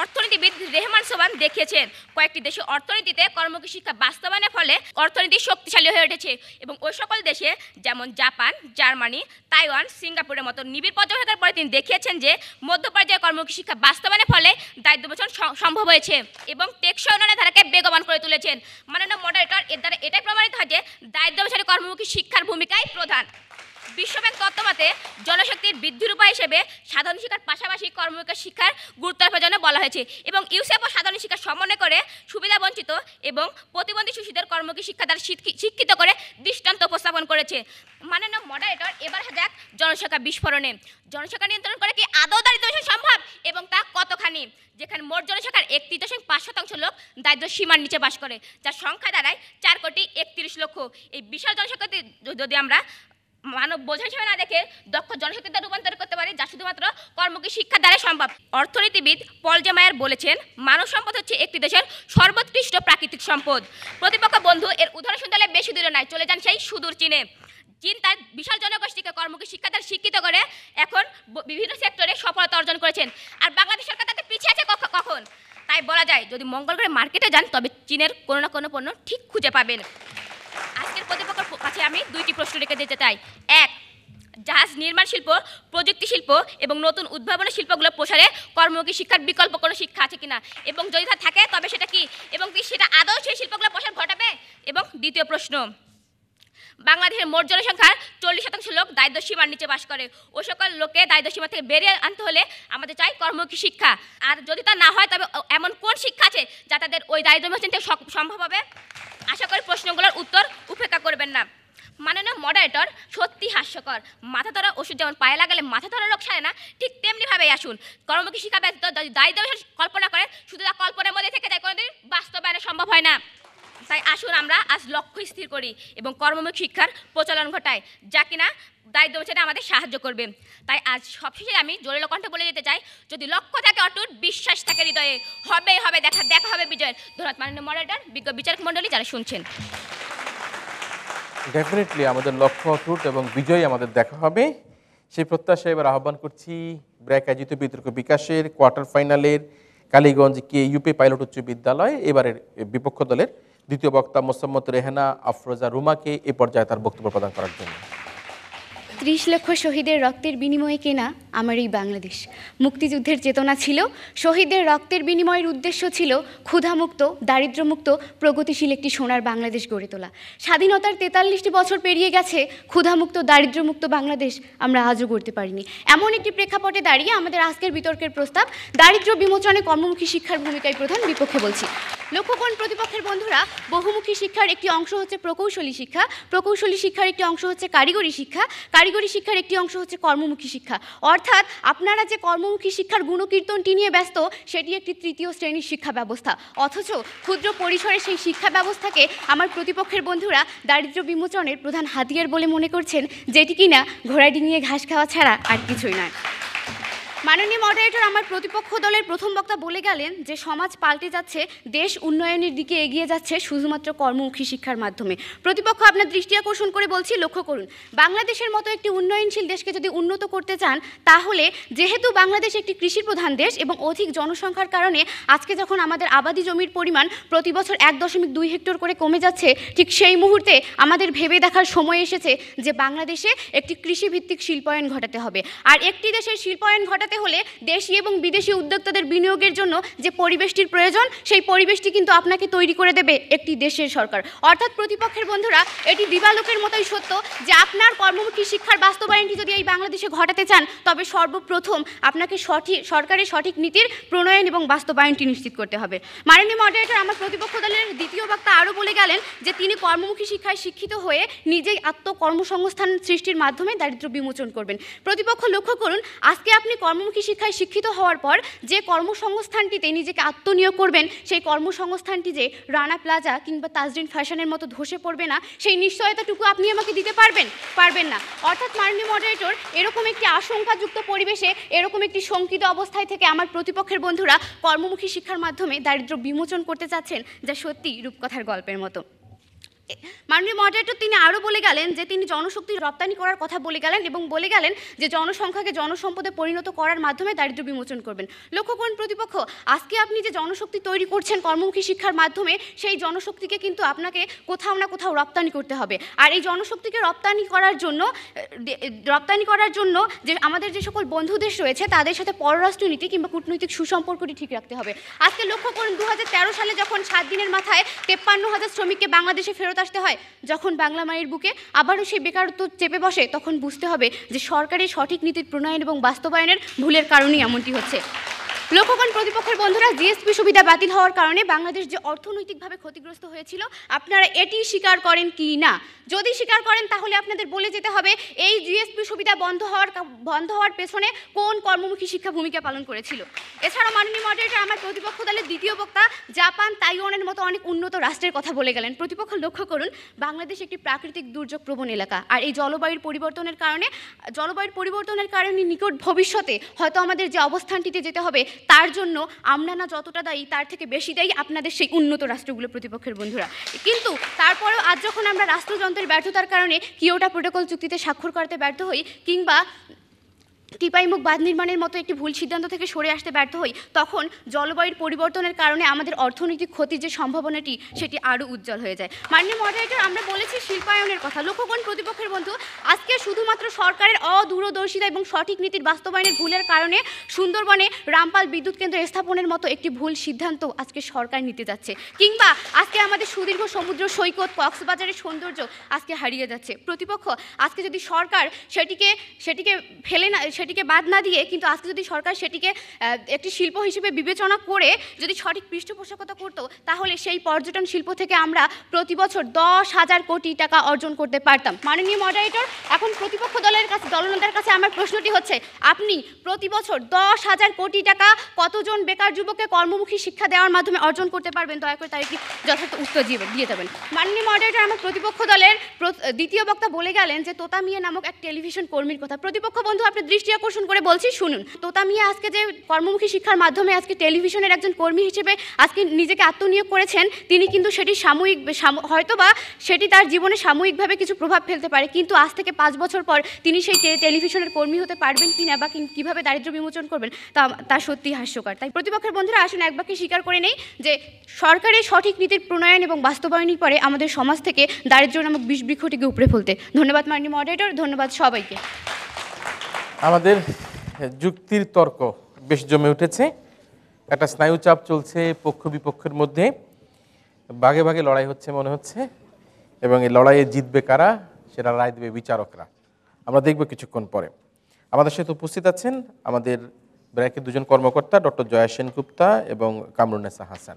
অর্থনীতিবিদ রেহমান সোবান দেখিয়েছেন কয়েকটি দেশে অর্থনীতিতে কর্মমুখী শিক্ষা বাস্তবায়নের ফলে অর্থনীতি শক্তিশালী হয়ে উঠেছে এবং ওই সকল দেশে যেমন জাপান, জার্মানি, তাইওয়ান, সিঙ্গাপুরের মতো নিবিড় পর্যবেক্ষণের পরে তিনি দেখিয়েছেন যে মধ্য পর্যায়ে কর্মমুখী শিক্ষা বাস্তবায়নের ফলে দারিদ্র্য মোচন সম্ভব হয়েছে এবং টেকসই উন্নয়নের ধারাকে বেগবান করে তুলেছেন। মাননীয় মডারেটর, এর দ্বারা এটাই প্রমাণিত হয় যে দারিদ্র্য মোচনে কর্মমুখী শিক্ষার ভূমিকাই প্রধান। বিশ্বব্যাংক তত্ত্বমতে জনশক্তির বৃদ্ধির উপায় হিসেবে সাধারণ শিক্ষার পাশাপাশি কর্মমুখী শিক্ষার গুরুত্বের জন্য বলা হয়েছে এবং ইউসেফ ও সাধারণ শিক্ষা সমন্বয় করে সুবিধা বঞ্চিত এবং প্রতিবন্ধী শিশুদের কর্মমুখী শিক্ষা দ্বারা শিক্ষিত করে দৃষ্টান্ত উপস্থাপন করেছে। মাননীয় মডারেটর, এবার যাক জনসংখ্যা বিস্ফোরণে। জনসংখ্যা নিয়ন্ত্রণ করে কি আদৌ দারিদ্র্য মোচন সম্ভব এবং তা কতখানি? যেখানে মোট জনসংখ্যার 31.5% লোক দারিদ্র্য সীমার নিচে বাস করে, যার সংখ্যা দাঁড়ায় 4,31,00,000। এই বিশাল জনসংখ্যাতে যদি আমরা মানব বোঝা হিসেবে না দেখে দক্ষ জনশক্তিতে রূপান্তর করতে পারে, যা শুধুমাত্র কর্মমুখী শিক্ষার দ্বারা সম্ভব। অর্থনীতিবিদ পল জেমায়ার বলেছেন, মানব সম্পদ হচ্ছে একটি দেশের সর্বোৎকৃষ্ট প্রাকৃতিক সম্পদ। প্রতিপক্ষ বন্ধু এর উদাহরণ শুনতে হলে বেশি দূরে নয়, চলে যান সেই সুদূর চীনে। চীন তার বিশাল জনগোষ্ঠীকে কর্মমুখী শিক্ষা দ্বারা শিক্ষিত করে এখন বিভিন্ন সেক্টরে সফলতা অর্জন করেছেন, আর বাংলাদেশ সরকার তাতে পিছিয়ে আছে কখন? তাই বলা যায়, যদি মঙ্গল গ্রহে মার্কেটে যান তবে চীনের কোনো না কোনো পণ্য ঠিক খুঁজে পাবেন। আজকের প্রতিপক্ষের কাছে আমি 2টি প্রশ্ন রেখে দিতে চাই। 1, জাহাজ নির্মাণ শিল্প, প্রযুক্তি শিল্প এবং নতুন উদ্ভাবনী শিল্পগুলো প্রসারে কর্মমুখী শিক্ষার বিকল্প কোনো শিক্ষা আছে কিনা, এবং যদি তা থাকে তবে সেটা কি, এবং সেটা আদৌ সেই শিল্পগুলো প্রসার ঘটাবে? এবং দ্বিতীয় প্রশ্ন, বাংলাদেশের মোট জনসংখ্যার 40% লোক দারিদ্র্য সীমার নিচে বাস করে। ওই সকল লোককে দারিদ্র্য সীমা থেকে বেরিয়ে আনতে হলে আমাদের চাই কর্মমুখী শিক্ষা, আর যদি তা না হয় তবে এমন কোন শিক্ষা আছে যা তাদের ওই দারিদ্র্য মোচন থেকে সম্ভব হবে? আশা করি প্রশ্নগুলোর উত্তর উপেক্ষা করবেন না। মাননীয় মডারেটর, সত্যি হাস্যকর। মাথা ধরা ওষুধ যেমন পায়ে লাগালে মাথা ধরা রোগ সারে না, ঠিক তেমনিভাবেই আসুন কর্মমুখী শিক্ষা ব্যতীত যদি দারিদ্র্য কল্পনা করে শুধু তা কল্পনার মধ্যে থেকে যায়, কোনোদিন বাস্তবায়নে সম্ভব হয় না। তাই আসুন আমরা আজ লক্ষ্য স্থির করি এবং কর্মমুখী শিক্ষার প্রচলন ঘটাই, যা কিনা দারিদ্র্য মোচনে আমাদের সাহায্য করবে। তাই আজ সবশেষে আমি জোরালো কণ্ঠে বলে যেতে চাই, যদি লক্ষ্য থাকে অটুট, বিশ্বাস থাকে হৃদয়ে, হবে দেখা হবে বিজয়ের। ধন্যবাদ মাননীয় মডারেটর, বিজ্ঞ বিচারক মণ্ডলী যারা শুনছেন। ডেফিনেটলি আমাদের লক্ষ্য অটুট এবং বিজয় আমাদের দেখা হবে, সেই প্রত্যাশা এবার আহ্বান করছি ব্র্যাক আয়োজিত বিতর্ক বিকাশের কোয়ার্টার ফাইনালের কালীগঞ্জ KUP পাইলট উচ্চ বিদ্যালয় এবারের বিপক্ষ দলের দ্বিতীয় বক্তা মোসাম্মত রেহানা আফরোজা রুমাকে এ পর্যায়ে তার বক্তব্য প্রদান করার জন্য। 30 লক্ষ শহীদের রক্তের বিনিময়ে কেনা আমার এই বাংলাদেশ। মুক্তিযুদ্ধের চেতনা ছিল, শহীদের রক্তের বিনিময়ের উদ্দেশ্য ছিল ক্ষুধামুক্ত, দারিদ্র্যমুক্ত, প্রগতিশীল একটি সোনার বাংলাদেশ গড়ে তোলা। স্বাধীনতার 43টি বছর পেরিয়ে গেছে, ক্ষুধামুক্ত, দারিদ্র্যমুক্ত বাংলাদেশ আমরা আজও গড়তে পারিনি। এমন একটি প্রেক্ষাপটে দাঁড়িয়ে আমাদের আজকের বিতর্কের প্রস্তাব দারিদ্র্য বিমোচনে কর্মমুখী শিক্ষার ভূমিকায় প্রধান। বিপক্ষে বলছি, লক্ষ্য করুন প্রতিপক্ষের বন্ধুরা, বহুমুখী শিক্ষার একটি অংশ হচ্ছে প্রকৌশলী শিক্ষা, প্রকৌশলী শিক্ষার একটি অংশ হচ্ছে কারিগরি শিক্ষা, কারিগরি শিক্ষার একটি অংশ হচ্ছে কর্মমুখী শিক্ষা। অর্থাৎ আপনারা যে কর্মমুখী শিক্ষার গুণকীর্তনটি নিয়ে ব্যস্ত, সেটি একটি তৃতীয় শ্রেণীর শিক্ষা ব্যবস্থা। অথচ ক্ষুদ্র পরিসরে সেই শিক্ষা ব্যবস্থাকে আমার প্রতিপক্ষের বন্ধুরা দারিদ্র্য বিমোচনের প্রধান হাতিয়ার বলে মনে করছেন, যেটি কিনা ঘোড়া ডিঙিয়ে ঘাস খাওয়া ছাড়া আর কিছুই নয়। মাননীয় মডারেটর, আমার প্রতিপক্ষ দলের প্রথম বক্তা বলে গেলেন যে সমাজ পাল্টে যাচ্ছে, দেশ উন্নয়নের দিকে এগিয়ে যাচ্ছে শুধুমাত্র কর্মমুখী শিক্ষার মাধ্যমে। প্রতিপক্ষ, আপনার দৃষ্টি আকর্ষণ করে বলছি, লক্ষ্য করুন, বাংলাদেশের মতো একটি উন্নয়নশীল দেশকে যদি উন্নত করতে চান, তাহলে যেহেতু বাংলাদেশ একটি কৃষি প্রধান দেশ এবং অধিক জনসংখ্যার কারণে আজকে যখন আমাদের আবাদি জমির পরিমাণ প্রতি বছর 1.2 হেক্টর করে কমে যাচ্ছে, ঠিক সেই মুহূর্তে আমাদের ভেবে দেখার সময় এসেছে যে বাংলাদেশে একটি কৃষিভিত্তিক শিল্পায়ন ঘটাতে হবে। আর একটি দেশের শিল্পায়ন ঘটাতে হলে দেশি এবং বিদেশি উদ্যোক্তাদের বিনিয়োগের জন্য যে পরিবেশটির প্রয়োজন, সেই পরিবেশটি কিন্তু আপনাকে তৈরি করে দেবে একটি দেশের সরকার। অর্থাৎ প্রতিপক্ষের বন্ধুরা, এটি দিবালোকের মতোই সত্য যে আপনার কর্মমুখী শিক্ষার বাস্তবায়নটি যদি এই বাংলাদেশে ঘটাতে চান, তবে সর্বপ্রথম আপনাকে সরকারের সঠিক নীতির প্রণয়ন এবং বাস্তবায়নটি নিশ্চিত করতে হবে। মাননীয় মডারেটর, আমার প্রতিপক্ষ দলের দ্বিতীয় বক্তা আরও বলে গেলেন যে তিনি কর্মমুখী শিক্ষায় শিক্ষিত হয়ে নিজেই আত্মকর্মসংস্থান সৃষ্টির মাধ্যমে দারিদ্র্য বিমোচন করবেন। প্রতিপক্ষ, লক্ষ্য করুন, আজকে আপনি কর্মমুখী শিক্ষায় শিক্ষিত হওয়ার পর যে কর্মসংস্থানটিতে নিজেকে আত্মনিয়োগ করবেন, সেই কর্মসংস্থানটি যে রানা প্লাজা কিংবা তাজরিন ফ্যাশনের মতো ধসে পড়বে না, সেই নিশ্চয়তাটুকু আপনি আমাকে দিতে পারবেন না। অর্থাৎ মাননীয় মডারেটর, এরকম একটি আশঙ্কাযুক্ত পরিবেশে, এরকম একটি শঙ্কিত অবস্থায় থেকে আমার প্রতিপক্ষের বন্ধুরা কর্মমুখী শিক্ষার মাধ্যমে দারিদ্র্য বিমোচন করতে চাচ্ছেন, যা সত্যি রূপকথার গল্পের মতো। মাননীয় মডারেটর তিনি আরও বলে গেলেন যে তিনি জনশক্তি রপ্তানি করার কথা বলে গেলেন এবং বলে গেলেন যে জনসংখ্যাকে জনসম্পদে পরিণত করার মাধ্যমে দারিদ্র্য বিমোচন করবেন। লক্ষ্য করুন প্রতিপক্ষ, আজকে আপনি যে জনশক্তি তৈরি করছেন কর্মমুখী শিক্ষার মাধ্যমে, সেই জনশক্তিকে কিন্তু আপনাকে কোথাও না কোথাও রপ্তানি করতে হবে। আর এই জনশক্তিকে রপ্তানি করার জন্য যে আমাদের যে সকল বন্ধু দেশ রয়েছে তাদের সাথে পররাষ্ট্রনীতি কিংবা কূটনৈতিক সুসম্পর্কটি ঠিক রাখতে হবে। আজকে লক্ষ্য করুন 2013 সালে যখন 7 দিনের মাথায় 53,000 শ্রমিককে বাংলাদেশে ফেরত আসতে হয়, যখন বাংলা মায়ের বুকে আবারও সেই বেকারত্ব চেপে বসে, তখন বুঝতে হবে যে সরকারের সঠিক নীতির প্রণয়ন এবং বাস্তবায়নের ভুলের কারণেই এমনটি হচ্ছে। লক্ষ্য করুন প্রতিপক্ষের বন্ধুরা, জিএসপি সুবিধা বাতিল হওয়ার কারণে বাংলাদেশ যে অর্থনৈতিকভাবে ক্ষতিগ্রস্ত হয়েছিল, আপনারা এটি স্বীকার করেন কি না? যদি স্বীকার করেন তাহলে আপনাদের বলে যেতে হবে এই জিএসপি সুবিধা বন্ধ হওয়ার পেছনে কোন কর্মমুখী শিক্ষা ভূমিকা পালন করেছিল। এছাড়া মাননীয় মডারেটর, আমার প্রতিপক্ষ দলের দ্বিতীয় বক্তা জাপান, তাইওয়ানের মতো অনেক উন্নত রাষ্ট্রের কথা বলে গেলেন। প্রতিপক্ষ লক্ষ্য করুন, বাংলাদেশ একটি প্রাকৃতিক দুর্যোগ প্রবণ এলাকা, আর এই জলবায়ুর পরিবর্তনের কারণে নিকট ভবিষ্যতে হয়তো আমাদের যে অবস্থানটিতে যেতে হবে, তার জন্য আমরা না যতটা দায়ী, তার থেকে বেশি দায়ী আপনাদের সেই উন্নত রাষ্ট্রগুলো প্রতিপক্ষের বন্ধুরা। কিন্তু তারপরেও আজ যখন আমরা রাষ্ট্রযন্ত্রের ব্যর্থতার কারণে কিয়োটো প্রোটোকল চুক্তিতে স্বাক্ষর করতে ব্যর্থ হই, কিংবা টিপাইমুখ বাঁধ নির্মাণের মতো একটি ভুল সিদ্ধান্ত থেকে সরে আসতে ব্যর্থ হই, তখন জলবায়ুর পরিবর্তনের কারণে আমাদের অর্থনৈতিক ক্ষতির যে সম্ভাবনাটি, সেটি আরও উজ্জ্বল হয়ে যায়। মাননীয় মডারেটর, আমরা বলেছি শিল্পায়নের কথা। লক্ষ্য করুন প্রতিপক্ষের বন্ধু, আজকে শুধুমাত্র সরকারের অদূরদর্শিতা এবং সঠিক নীতির বাস্তবায়নের ভুলের কারণে সুন্দরবনে রামপাল বিদ্যুৎ কেন্দ্র স্থাপনের মতো একটি ভুল সিদ্ধান্ত আজকে সরকার নিতে যাচ্ছে, কিংবা আজকে আমাদের সুদীর্ঘ সমুদ্র সৈকত কক্সবাজারের সৌন্দর্য আজকে হারিয়ে যাচ্ছে। প্রতিপক্ষ, আজকে যদি সরকার সেটিকে বাদ না দিয়ে, কিন্তু আজকে যদি সরকার সেটিকে একটি শিল্প হিসেবে বিবেচনা করে যদি সঠিক পৃষ্ঠপোষকতা করতো, তাহলে সেই পর্যটন শিল্প থেকে আমরা প্রতি বছর 10,000 কোটি টাকা অর্জন করতে পারতাম। মাননীয় মডারেটর, এখন প্রতিপক্ষ দলনেতার কাছে আমার প্রশ্নটি হচ্ছে, আপনি প্রতি বছর 10,000 কোটি টাকা কতজন বেকার যুবককে কর্মমুখী শিক্ষা দেওয়ার মাধ্যমে অর্জন করতে পারবেন? দয়া করে তার একটি যথার্থ উত্তর দিয়ে দেবেন। মাননীয় মডারেটর, আমার প্রতিপক্ষ দলের দ্বিতীয় বক্তা বলে গেলেন যে তোতা মিয়া নামক এক টেলিভিশন কর্মীর কথা। প্রতিপক্ষ বন্ধু, আপনি দৃষ্টি আকর্ষণ করে বলছি, শুনুন। তোতা মিয়া আজকে যে কর্মমুখী শিক্ষার মাধ্যমে আজকে টেলিভিশনের একজন কর্মী হিসেবে আজকে নিজেকে আত্মনিয়োগ করেছেন, তিনি কিন্তু সেটি হয়তোবা সেটি তার জীবনে সাময়িকভাবে কিছু প্রভাব ফেলতে পারে, কিন্তু আজ থেকে 5 বছর পর তিনি সেই টেলিভিশনের কর্মী হতে পারবেন কিনা বা কীভাবে দারিদ্র্য বিমোচন করবেন, তা সত্যিই হাস্যকর। তাই প্রতিপক্ষের বন্ধুরা, আসুন এক বাক্যে স্বীকার করে নেই যে সরকারের সঠিক নীতির প্রণয়ন এবং বাস্তবায়নের পরে আমাদের সমাজ থেকে দারিদ্র্য নামক বিষ বৃক্ষটিকে উপড়ে ফেলতে। ধন্যবাদ মাননীয় মডারেটর, ধন্যবাদ সবাইকে। আমাদের যুক্তির তর্ক বেশ জমে উঠেছে, একটা স্নায়ুচাপ চলছে পক্ষ বিপক্ষের মধ্যে, ভাগে ভাগে লড়াই হচ্ছে মনে হচ্ছে, এবং এই লড়াইয়ে জিতবে কারা সেটা রায় দেবে বিচারকরা। আমরা দেখব কিছুক্ষণ পরে। আমাদের সাথে উপস্থিত আছেন আমাদের ব্র্যাকের দুজন কর্মকর্তা, ডক্টর জয়া সেনগুপ্তা এবং কামরুন্নেসা হাসান,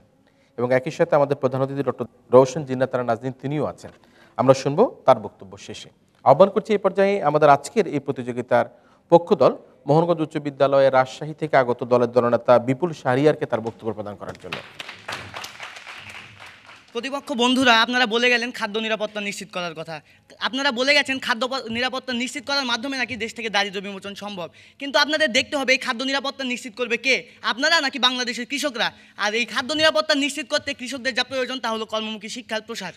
এবং একই সাথে আমাদের প্রধান অতিথি ডক্টর রওশন জিন্নাতারা নাজনীন, তিনিও আছেন। আমরা শুনবো তার বক্তব্য শেষে। আহ্বান করছি এই পর্যায়ে আমাদের আজকের এই প্রতিযোগিতার পক্ষ দল মোহনগঞ্জ উচ্চ বিদ্যালয়ের রাজশাহী থেকে আগত দলের দলনেতা বিপুল শাহরিয়ারকে তার বক্তব্য প্রদান করার জন্য। প্রতিপক্ষ বন্ধুরা, আপনারা বলে গেলেন খাদ্য নিরাপত্তা নিশ্চিত করার কথা। আপনারা বলে গেছেন খাদ্য নিরাপত্তা নিশ্চিত করার মাধ্যমে নাকি দেশ থেকে দারিদ্র্য বিমোচন সম্ভব, কিন্তু আপনাদের দেখতে হবে এই খাদ্য নিরাপত্তা নিশ্চিত করবে কে, আপনারা নাকি বাংলাদেশের কৃষকরা? আর এই খাদ্য নিরাপত্তা নিশ্চিত করতে কৃষকদের যা প্রয়োজন তা হলো কর্মমুখী শিক্ষার প্রসার।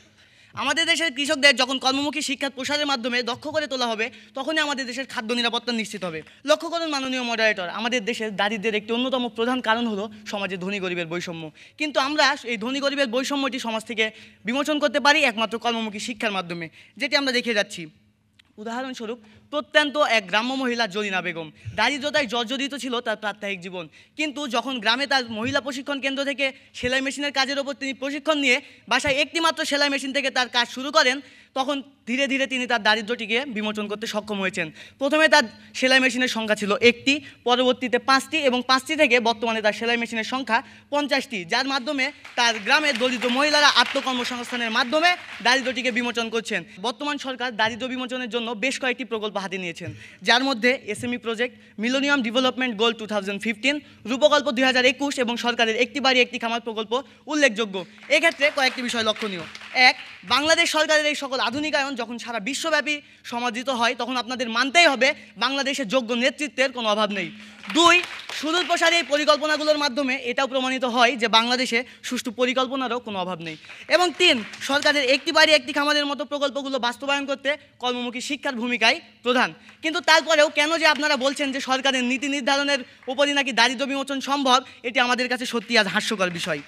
আমাদের দেশের কৃষকদের যখন কর্মমুখী শিক্ষার প্রসারের মাধ্যমে দক্ষ করে তোলা হবে, তখনই আমাদের দেশের খাদ্য নিরাপত্তা নিশ্চিত হবে। লক্ষ্য করুন মাননীয় মডারেটর, আমাদের দেশের দারিদ্র্যের একটি অন্যতম প্রধান কারণ হলো সমাজে ধনী গরিবের বৈষম্য, কিন্তু আমরা এই ধনী গরিবের বৈষম্যটি সমাজ থেকে বিমোচন করতে পারি একমাত্র কর্মমুখী শিক্ষার মাধ্যমে, যেটি আমরা দেখে যাচ্ছি। উদাহরণস্বরূপ, প্রত্যন্ত এক গ্রাম্য মহিলা জরিনা বেগম দারিদ্রতায় জর্জরিত ছিল তার প্রাত্যহিক জীবন, কিন্তু যখন গ্রামে তার মহিলা প্রশিক্ষণ কেন্দ্র থেকে সেলাই মেশিনের কাজের ওপর তিনি প্রশিক্ষণ নিয়ে বাসায় একটি মাত্র সেলাই মেশিন থেকে তার কাজ শুরু করেন, তখন ধীরে ধীরে তিনি তার দারিদ্র্যটিকে বিমোচন করতে সক্ষম হয়েছেন। প্রথমে তার সেলাই মেশিনের সংখ্যা ছিল 1টি, পরবর্তীতে 5টি এবং 5টি থেকে বর্তমানে তার সেলাই মেশিনের সংখ্যা 50টি, যার মাধ্যমে তার গ্রামের দরিদ্র মহিলারা আত্মকর্মসংস্থানের মাধ্যমে দারিদ্র্যটিকে বিমোচন করছেন। বর্তমান সরকার দারিদ্র্য বিমোচনের জন্য বেশ কয়েকটি প্রকল্প হাতে নিয়েছেন, যার মধ্যে SME project, millennium development goal 2015, রূপকল্প 2021 এবং সরকারের একটি বাড়ি একটি খামার প্রকল্প উল্লেখযোগ্য। এক্ষেত্রে কয়েকটি বিষয় লক্ষণীয়। 1, বাংলাদেশ সরকারের এই সকল আধুনিকায়ন যখন সারা বিশ্বব্যাপী সমাদৃত হয় তখন আপনাদের মানতেই হবে বাংলাদেশের যোগ্য নেতৃত্বের কোনো অভাব নেই। 2, সুদূর প্রসারী এই পরিকল্পনাগুলোর মাধ্যমে এটাও প্রমাণিত হয় যে বাংলাদেশে সুষ্ঠু পরিকল্পনারও কোনো অভাব নেই। এবং 3, সরকারের একটি বাড়ি একটি খামারের মতো প্রকল্পগুলো বাস্তবায়ন করতে কর্মমুখী শিক্ষার ভূমিকাই প্রধান। কিন্তু তারপরেও কেন যে আপনারা বলছেন যে সরকারের নীতি নির্ধারণের উপরই নাকি দারিদ্র্য বিমোচন সম্ভব, এটি আমাদের কাছে সত্যি আজ হাস্যকর বিষয়।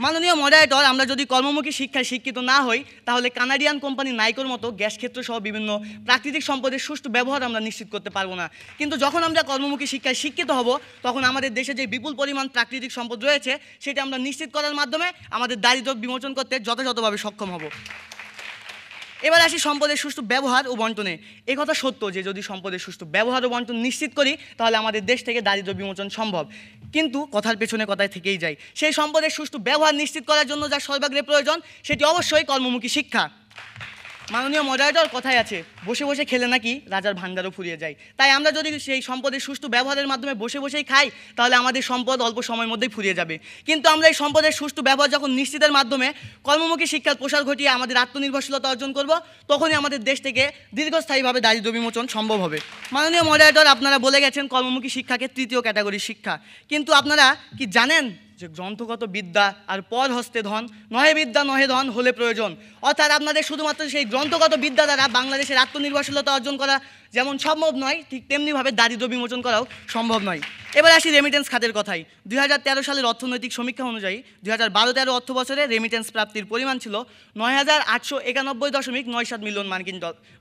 মাননীয় মডারেটর, আমরা যদি কর্মমুখী শিক্ষায় শিক্ষিত না হই তাহলে কানাডিয়ান কোম্পানি নাইকোর মতো গ্যাস ক্ষেত্র সহ বিভিন্ন প্রাকৃতিক সম্পদের সুষ্ঠু ব্যবহার আমরা নিশ্চিত করতে পারবো না। কিন্তু যখন আমরা কর্মমুখী শিক্ষায় শিক্ষিত হব তখন আমাদের দেশে যে বিপুল পরিমাণ প্রাকৃতিক সম্পদ রয়েছে সেটা আমরা নিশ্চিত করার মাধ্যমে আমাদের দারিদ্র্য বিমোচন করতে যথাযথভাবে সক্ষম হব। এবার আসি সম্পদের সুষ্ঠু ব্যবহার ও বন্টনে। একথা সত্য যে যদি সম্পদের সুষ্ঠু ব্যবহার ও বন্টন নিশ্চিত করি তাহলে আমাদের দেশ থেকে দারিদ্র্য বিমোচন সম্ভব, কিন্তু কথার পেছনে কথায় থেকেই যায়। সেই সম্পদের সুষ্ঠু ব্যবহার নিশ্চিত করার জন্য যা সর্বাগ্রে প্রয়োজন সেটি অবশ্যই কর্মমুখী শিক্ষা। মাননীয় মডারেটর, কথায় আছে বসে বসে খেলে নাকি রাজার ভান্ডারও ফুরিয়ে যায়। তাই আমরা যদি সেই সম্পদের সুষ্ঠু ব্যবহারের মাধ্যমে বসে বসেই খাই তাহলে আমাদের সম্পদ অল্প সময়ের মধ্যেই ফুরিয়ে যাবে। কিন্তু আমরা এই সম্পদের সুষ্ঠু ব্যবহার যখন নিশ্চিতের মাধ্যমে কর্মমুখী শিক্ষার প্রসার ঘটিয়ে আমাদের আত্মনির্ভরশীলতা অর্জন করব তখনই আমাদের দেশ থেকে দীর্ঘস্থায়ীভাবে দারিদ্র্য বিমোচন সম্ভব হবে। মাননীয় মডারেটর, আপনারা বলে গেছেন কর্মমুখী শিক্ষাকে তৃতীয় ক্যাটাগরির শিক্ষা, কিন্তু আপনারা কি জানেন যে গ্রন্থগত বিদ্যা আর পর হস্তে ধন, নহে বিদ্যা নহে ধন হলে প্রয়োজন। অর্থাৎ আপনাদের শুধুমাত্র সেই গ্রন্থগত বিদ্যা দ্বারা বাংলাদেশের আত্মনির্ভরশীলতা অর্জন করা যেমন সম্ভব নয়, ঠিক তেমনিভাবে দারিদ্র্য বিমোচন করাও সম্ভব নয়। এবার আসি রেমিটেন্স খাতের কথায়। 2013 সালের অর্থনৈতিক সমীক্ষা অনুযায়ী 2012-13 অর্থ বছরে রেমিটেন্স প্রাপ্তির পরিমাণ ছিল 9,891.97 মিলিয়ন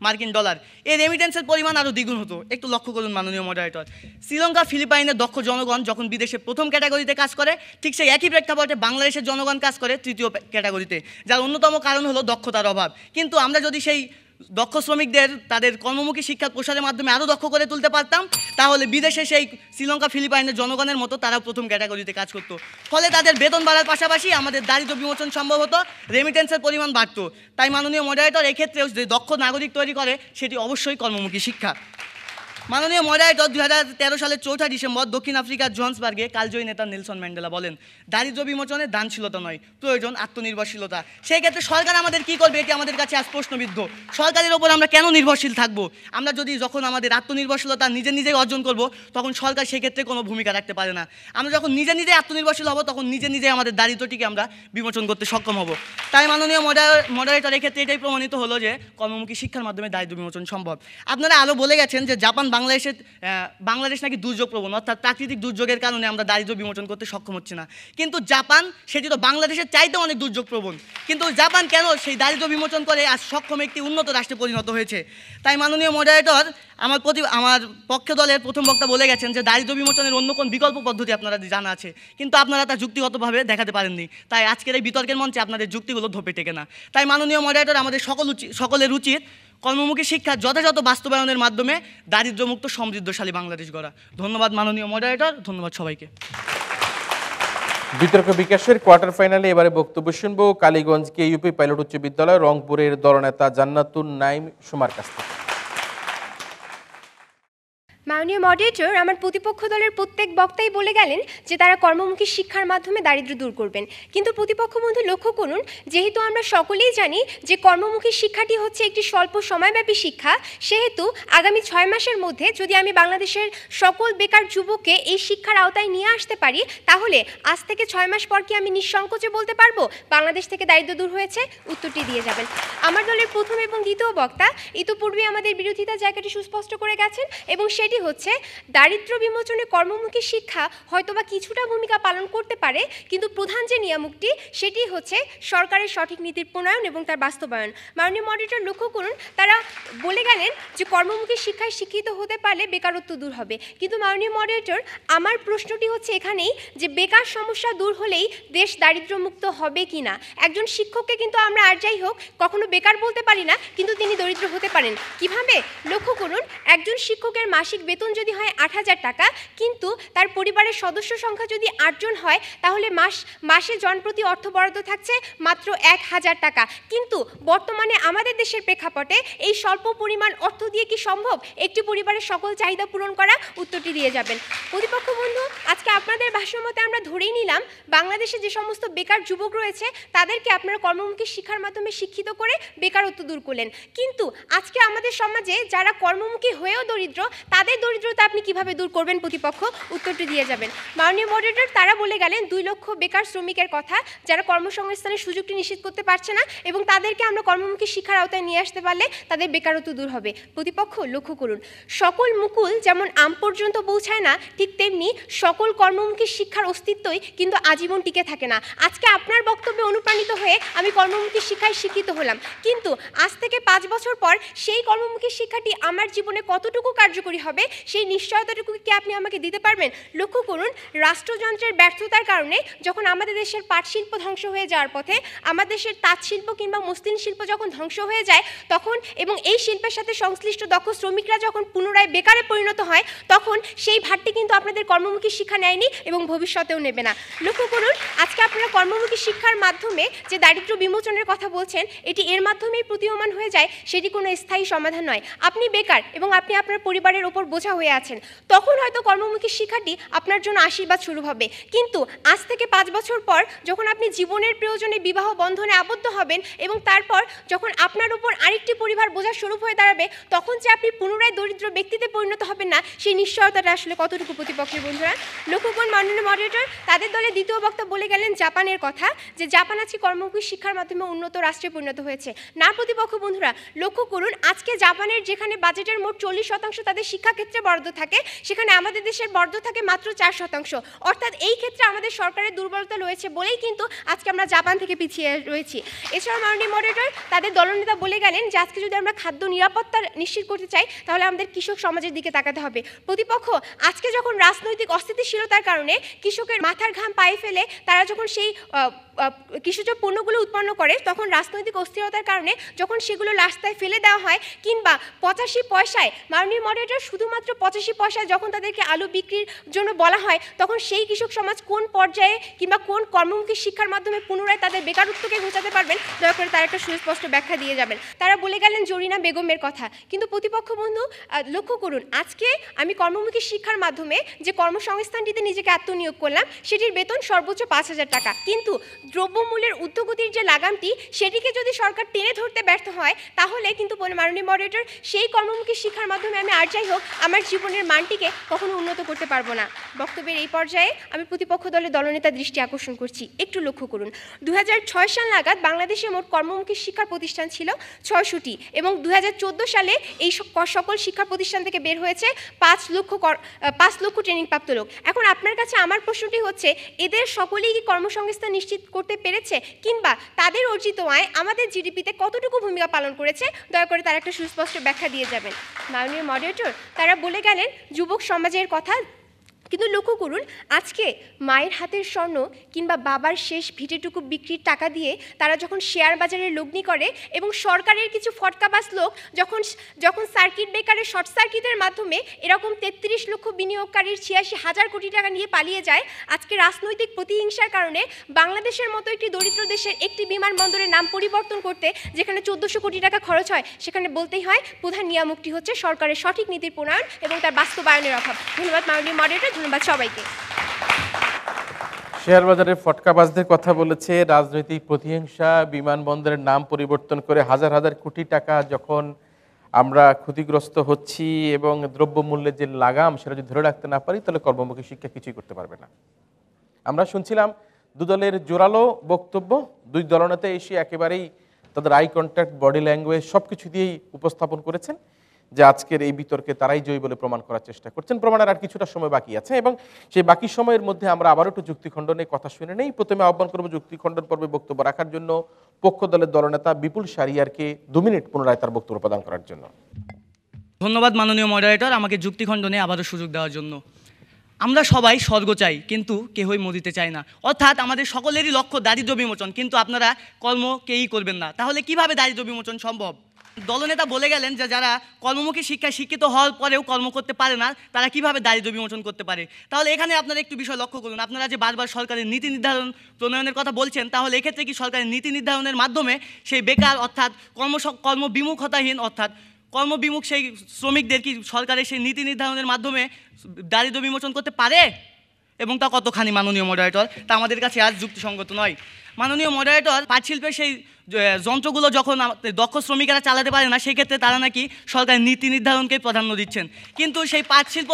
মার্কিন ডলার। এই রেমিটেন্সের পরিমাণ আরও দ্বিগুণ হতো। একটু লক্ষ্য করুন মাননীয় মডারেটর, শ্রীলঙ্কা ফিলিপাইনের দক্ষ জনগণ যখন বিদেশে প্রথম ক্যাটাগরিতে কাজ করে ঠিক সেই একই প্রেক্ষাপটে বাংলাদেশের জনগণ কাজ করে তৃতীয় ক্যাটাগরিতে, যার অন্যতম কারণ হলো দক্ষতার অভাব। কিন্তু আমরা যদি সেই দক্ষ শ্রমিকদের তাদের কর্মমুখী শিক্ষার প্রসারের মাধ্যমে আরও দক্ষ করে তুলতে পারতাম তাহলে বিদেশে সেই শ্রীলঙ্কা ফিলিপাইনের জনগণের মতো তারা প্রথম ক্যাটাগরিতে কাজ করতো। ফলে তাদের বেতন বাড়ার পাশাপাশি আমাদের দারিদ্র্য বিমোচন সম্ভব হতো, রেমিটেন্সের পরিমাণ বাড়তো। তাই মাননীয় মডারেটর, এক্ষেত্রেও যে দক্ষ নাগরিক তৈরি করে সেটি অবশ্যই কর্মমুখী শিক্ষা। মাননীয় মডারেটর, 2013 সালের 4 ডিসেম্বর দক্ষিণ আফ্রিকার জোহান্সবার্গে কালজয়ী নেতা নেলসন ম্যান্ডেলা বলেন, দারিদ্র্য বিমোচনে দানশীলতা নয়, প্রয়োজন আত্মনির্ভরশীলতা। সেই ক্ষেত্রে সরকার আমাদের কী করবে এটি আমাদের কাছে আজ প্রশ্নবিদ্ধ। সরকারের ওপর আমরা কেন নির্ভরশীল থাকবো? আমরা যদি যখন আমাদের আত্মনির্ভরশীলতা নিজেই অর্জন করব তখন সরকার সেক্ষেত্রে কোনো ভূমিকা রাখতে পারে না। আমরা যখন নিজেই আত্মনির্ভরশীল হব তখন নিজেই আমাদের দারিদ্র্যটিকে আমরা বিমোচন করতে সক্ষম হব। তাই মাননীয় মডারেটর, এক্ষেত্রে এটাই প্রমাণিত হলো যে কর্মমুখী শিক্ষার মাধ্যমে দারিদ্র্য বিমোচন সম্ভব। আপনারা আরও বলে গেছেন যে বাংলাদেশ নাকি দুর্যোগ প্রবণ, অর্থাৎ প্রাকৃতিক দুর্যোগের কারণে আমরা দারিদ্র্য বিমোচন করতে সক্ষম হচ্ছি না। কিন্তু জাপান, সেটি তো বাংলাদেশের চাইতে অনেক দুর্যোগ প্রবণ, কিন্তু জাপান কেন সেই দারিদ্র্য বিমোচন করে আজ সক্ষম একটি উন্নত রাষ্ট্রে পরিণত হয়েছে? তাই মাননীয় মডারেটর, আমার পক্ষ দলের প্রথম বক্তা বলে গেছেন যে দারিদ্র্য বিমোচনের অন্য কোন বিকল্প পদ্ধতি আপনারা জানা আছে, কিন্তু আপনারা তা যুক্তিগতভাবে দেখাতে পারেননি। তাই আজকের এই বিতর্কের মঞ্চে আপনাদের যুক্তিগুলো ধোপে টেকে না। তাই মাননীয় মডারেটর, আমাদের সকলের উচিত কর্মমুখী শিক্ষার যথাযথ বাস্তবায়নের মাধ্যমে দারিদ্র্যমুক্ত সমৃদ্ধশালী বাংলাদেশ গড়া। ধন্যবাদ মাননীয় মডারেটর, ধন্যবাদ সবাইকে। বিতর্ক বিকাশের কোয়ার্টার ফাইনালে এবারে বক্তব্য শুনবো কালীগঞ্জ কেইউপি পাইলট উচ্চ বিদ্যালয় রংপুরের দলনেতা জান্নাতুন নাইম সুমার কাছ থেকে। মাননীয় মডারেটর, আমার প্রতিপক্ষ দলের প্রত্যেক বক্তাই বলে গেলেন যে তারা কর্মমুখী শিক্ষার মাধ্যমে দারিদ্র্য দূর করবেন, কিন্তু প্রতিপক্ষ বন্ধু লক্ষ্য করুন, যেহেতু আমরা সকলেই জানি যে কর্মমুখী শিক্ষাটি হচ্ছে একটি স্বল্প সময়ব্যাপী শিক্ষা, সেহেতু আগামী 6 মাসের মধ্যে যদি আমি বাংলাদেশের সকল বেকার যুবককে এই শিক্ষার আওতায় নিয়ে আসতে পারি তাহলে আজ থেকে 6 মাস পর কি আমি নিঃসংকোচে বলতে পারবো বাংলাদেশ থেকে দারিদ্র্য দূর হয়েছে? উত্তরটি দিয়ে যাবেন। আমার দলের প্রথম এবং দ্বিতীয় বক্তা ইতিপূর্বে আমাদের বিরোধিতার জায়গাটি সুস্পষ্ট করে গেছেন এবং সেটি হচ্ছে দারিদ্র্য বিমোচনে কর্মমুখী শিক্ষা হয়তোবা কিছুটা ভূমিকা পালন করতে পারে, কিন্তু প্রধান যে নিয়ামকটি সেটি হচ্ছে সরকারের সঠিক নীতির প্রণয়ন এবং তার বাস্তবায়ন। মাননীয় মডারেটর লক্ষ্য করুন, তারা বলে গেলেন যে কর্মমুখী শিক্ষায় শিক্ষিত হতে পারলে বেকারত্ব দূর হবে। কিন্তু মাননীয় মডারেটর, আমার প্রশ্নটি হচ্ছে এখানেই যে বেকার সমস্যা দূর হলেই দেশ দারিদ্র্যমুক্ত হবে কি না। একজন শিক্ষককে কিন্তু আমরা আর যাই হোক কখনো বেকার বলতে পারি না, কিন্তু তিনি দরিদ্র হতে পারেন কিভাবে? লক্ষ্য করুন, একজন শিক্ষকের মাসিক বেতন যদি হয় ৮,০০০ টাকা, কিন্তু তার পরিবারের সদস্য সংখ্যা যদি ৮ জন হয়, তাহলে মাসে জনপ্রতি অর্থ বরাদ্দ থাকছে মাত্র ১,০০০ টাকা। কিন্তু বর্তমানে আমাদের দেশের প্রেক্ষাপটে এই স্বল্প পরিমাণ অর্থ দিয়ে কি সম্ভব একটি পরিবারের সকল চাহিদা পূরণ করা? উত্তরটি দিয়ে যাবেন। প্রতিপক্ষ বন্ধু, আজকে আপনাদের ভাষ্যমতে আমরা ধরেই নিলাম বাংলাদেশে যে সমস্ত বেকার যুবক রয়েছে তাদেরকে আপনারা কর্মমুখী শিক্ষার মাধ্যমে শিক্ষিত করে বেকারত্ব দূর করলেন, কিন্তু আজকে আমাদের সমাজে যারা কর্মমুখী হয়েও দরিদ্র, তাদের দরিদ্রতা আপনি কিভাবে দূর করবেন? প্রতিপক্ষ উত্তরটি দিয়ে যাবেন। মাননীয় মডারেটর, তারা বলে গেলেন 2 লক্ষ বেকার শ্রমিকের কথা, যারা কর্মসংস্থানের সুযোগটি নিশ্চিত করতে পারছে না, এবং তাদেরকে আমরা কর্মমুখী শিক্ষার আওতায় নিয়ে আসতে পারলে তাদের বেকারত্ব দূর হবে। প্রতিপক্ষ লক্ষ্য করুন, সকল মুকুল যেমন আম পর্যন্ত পৌঁছায় না, ঠিক তেমনি সকল কর্মমুখী শিক্ষার অস্তিত্বই কিন্তু আজীবন টিকে থাকে না। আজকে আপনার বক্তব্যে অনুপ্রাণিত হয়ে আমি কর্মমুখী শিক্ষায় শিক্ষিত হলাম, কিন্তু আজ থেকে 5 বছর পর সেই কর্মমুখী শিক্ষাটি আমার জীবনে কতটুকু কার্যকরী হবে সেই নিশ্চয়তাটুকু কি আপনি আমাকে দিতে পারবেন? লক্ষ্য করুন, রাষ্ট্রযন্ত্রের ব্যর্থতার কারণে যখন আমাদের দেশের পাট শিল্প ধ্বংস হয়ে যাওয়ার পথে, আমাদের দেশের তাঁত শিল্প কিংবা মসলিন শিল্প যখন ধ্বংস হয়ে যায় তখন, এবং এই শিল্পের সাথে সংশ্লিষ্ট দক্ষ শ্রমিকরা যখন পুনরায় বেকারে পরিণত হয়, তখন সেই ভারটি কিন্তু আপনাদের কর্মমুখী শিক্ষা নেয়নি এবং ভবিষ্যতেও নেবে না। লক্ষ্য করুন, আজকে আপনারা কর্মমুখী শিক্ষার মাধ্যমে যে দারিদ্র্য বিমোচনের কথা বলছেন, এটি এর মাধ্যমেই প্রতীয়মান হয়ে যায়, সেটি কোনো স্থায়ী সমাধান নয়। আপনি বেকার এবং আপনি আপনার পরিবারের ওপর বোঝা হয়ে আছেন, তখন হয়তো কর্মমুখী শিক্ষাটি আপনার জন্য আশীর্বাদ শুরু হবে, কিন্তু আজ থেকে 5 বছর পর যখন আপনি জীবনের প্রয়োজনে বিবাহ বন্ধনে আবদ্ধ হবেন এবং তারপর যখন আপনার উপর আরেকটি পরিবার বোঝা স্বরূপ হয়ে দাঁড়াবে, তখন যে আপনি পুনরায় দরিদ্র ব্যক্তিতে পরিণত হবেন না, সেই নিশ্চয়তাটা আসলে কতটুকু? প্রতিপক্ষের বন্ধুরা লক্ষ্য করুন, মাননীয় মডারেটর, তাদের দলে দ্বিতীয় বক্তা বলে গেলেন জাপানের কথা, যে জাপান আজকে কর্মমুখী শিক্ষার মাধ্যমে উন্নত রাষ্ট্রে পরিণত হয়েছে। না প্রতিপক্ষ বন্ধুরা, লক্ষ্য করুন, আজকে জাপানের যেখানে বাজেটের মোট 40% তাদের শিক্ষাক্ষেত্রে বরাদ্দ থাকে, সেখানে আমাদের দেশের বরাদ্দ থাকে মাত্র 4%। অর্থাৎ এই ক্ষেত্রে আমাদের সরকারের দুর্বলতা রয়েছে বলেই কিন্তু আজকে আমরা জাপান থেকে পিছিয়ে রয়েছি। এছাড়াও মাননীয় মডারেটর, তাদের দলনেতা বলে গেলেন যে আজকে যদি আমরা খাদ্য নিরাপত্তা নিশ্চিত করতে চাই, তাহলে আমাদের কৃষক সমাজের দিকে তাকাতে হবে। প্রতিপক্ষ, আজকে যখন রাজনৈতিক অস্থিতিশীলতার কারণে কৃষকের মাথার ঘাম পায়ে ফেলে তারা যখন সেই কৃষিজ পণ্যগুলো উৎপন্ন করে, তখন রাজনৈতিক অস্থিরতার কারণে যখন সেগুলো রাস্তায় ফেলে দেওয়া হয়, কিংবা 85 পয়সায়, মাননীয় মডারেটর, শুধুমাত্র 85 পয়সায় যখন তাদেরকে আলু বিক্রির জন্য বলা হয়, তখন সেই কৃষক সমাজ কোন পর্যায়ে কিংবা কোন কর্মমুখী শিক্ষার মাধ্যমে পুনরায় তাদের বেকারত্বকে ঘোচাতে পারবেন, দয়া করে তার একটা সুস্পষ্ট ব্যাখ্যা দিয়ে যাবেন। তারা বলে গেলেন জরিনা বেগমের কথা, কিন্তু প্রতিপক্ষ বন্ধু লক্ষ্য করুন, আজকে আমি কর্মমুখী শিক্ষার মাধ্যমে যে কর্মসংস্থানটিতে নিজেকে আত্মনিয়োগ করলাম, সেটির বেতন সর্বোচ্চ 5,000 টাকা, কিন্তু দ্রব্যমূল্যের ঊর্ধ্বগতির যে লাগামটি, সেটিকে যদি সরকার টেনে ধরতে ব্যর্থ হয়, তাহলে কিন্তু মাননীয় মডারেটর, সেই কর্মমুখী শিক্ষার মাধ্যমে আমি আর যাই হোক আমার জীবনের মানটিকে কখনো উন্নত করতে পারবো না। বক্তব্যের এই পর্যায়ে আমি প্রতিপক্ষ দলের দলনেতা দৃষ্টি আকর্ষণ করছি, একটু লক্ষ্য করুন, 2006 সাল নাগাদ বাংলাদেশে মোট কর্মমুখী শিক্ষার প্রতিষ্ঠান ছিল 600টি, এবং 2014 সালে এই সকল শিক্ষা প্রতিষ্ঠান থেকে বের হয়েছে 5 লক্ষ ট্রেনিংপ্রাপ্ত লোক। এখন আপনার কাছে আমার প্রশ্নটি হচ্ছে, এদের সকলেই কি কর্মসংস্থান নিশ্চিত করতে পেরেছে, কিংবা তাদের অর্জিত আয় আমাদের জিডিপিতে কতটুকু ভূমিকা পালন করেছে? দয়া করে তার একটা সুস্পষ্ট ব্যাখ্যা দিয়ে যাবেন। মাননীয় মডারেটর, তারা বলে গেলেন যুবক সমাজের কথা, কিন্তু লক্ষ্য করুন, আজকে মায়ের হাতের স্বর্ণ কিংবা বাবার শেষ ভিটেটুকু বিক্রির টাকা দিয়ে তারা যখন শেয়ার বাজারে লগ্নি করে, এবং সরকারের কিছু ফটকাবাজ লোক যখন সার্কিট ব্রেকারের শর্ট সার্কিটের মাধ্যমে এরকম 33 লক্ষ বিনিয়োগকারীর 86,000 কোটি টাকা নিয়ে পালিয়ে যায়, আজকে রাজনৈতিক প্রতিহিংসার কারণে বাংলাদেশের মতো একটি দরিদ্র দেশের একটি বিমানবন্দরের নাম পরিবর্তন করতে যেখানে 1400 কোটি টাকা খরচ হয়, সেখানে বলতেই হয় প্রধান নিয়ামকটি হচ্ছে সরকারের সঠিক নীতির প্রণয়ন এবং তার বাস্তবায়নের অভাব। ধন্যবাদ মাননীয় মডারেটর, ধন্যবাদ সবাইকে। শেয়ার বাজারে ফটকাবাজদের কথা বলেছে, রাজনৈতিক প্রতিহিংসা, বিমানবন্দরের নাম পরিবর্তন করে হাজার হাজার কোটি টাকা যখন আমরা ক্ষতিগ্রস্ত হচ্ছি এবং দ্রব্যমূল্যের যে লাগাম সেটা যদি ধরে রাখতে না পারি, তাহলে কর্মমুখী শিক্ষা কিছুই করতে পারবে না। আমরা শুনছিলাম দুদলের জোরালো বক্তব্য, দুই দলনেতা এসে একেবারেই তাদের আই কন্ট্যাক্ট, বডি ল্যাঙ্গুয়েজ সব কিছু দিয়েই উপস্থাপন করেছেন যে আজকের এই বিতর্কে তারাই জয়ী বলে প্রমাণ করার চেষ্টা করছেন। প্রমাণের আর কিছুটা সময় বাকি আছে এবং সেই বাকি সময়ের মধ্যে আমরা আবারও একটু যুক্তি খণ্ডনে কথা শুনে নেই। প্রথমে আহ্বান করব যুক্তি খণ্ডন পর্বে বক্তব্য রাখার জন্য পক্ষ দলের দলনেতা বিপুল শাহরিয়ারকে 2 মিনিট পুনরায় তার বক্তব্য প্রদান করার জন্য। ধন্যবাদ মাননীয় মডারেটর, আমাকে যুক্তি খণ্ডনে আবারও সুযোগ দেওয়ার জন্য। আমরা সবাই স্বর্গ চাই, কিন্তু কেউই মরিতে চায় না। অর্থাৎ আমাদের সকলেরই লক্ষ্য দারিদ্র্য বিমোচন, কিন্তু আপনারা কর্ম কেউই করবেন না। তাহলে কিভাবে দারিদ্র্য বিমোচন সম্ভব? দলনেতা বলে গেলেন যে যারা কর্মমুখী শিক্ষায় শিক্ষিত হওয়ার পরেও কর্ম করতে পারে না, তারা কিভাবে দারিদ্র্য বিমোচন করতে পারে। তাহলে এখানে আপনারা একটু বিষয় লক্ষ্য করুন। আপনারা যে বারবার সরকারের নীতি নির্ধারণ প্রণয়নের কথা বলছেন, তাহলে এক্ষেত্রে কি সরকারের নীতি নির্ধারণের মাধ্যমে সেই বেকার অর্থাৎ কর্মবিমুখতাহীন অর্থাৎ কর্মবিমুখ সেই শ্রমিকদের কি সরকারের সেই নীতি নির্ধারণের মাধ্যমে দারিদ্র্য বিমোচন করতে পারে? এবং তা কতখানি মাননীয় মডারেটর, তা আমাদের কাছে আজ যুক্তিসঙ্গত নয়। মাননীয় মডারেটর, পাট শিল্পের সেই যন্ত্রগুলো যখন দক্ষ শ্রমিকেরা চালাতে পারে না, সেক্ষেত্রে তারা নাকি সরকারের নীতি নির্ধারণকে প্রাধান্য দিচ্ছেন। কিন্তু সেই পাট শিল্প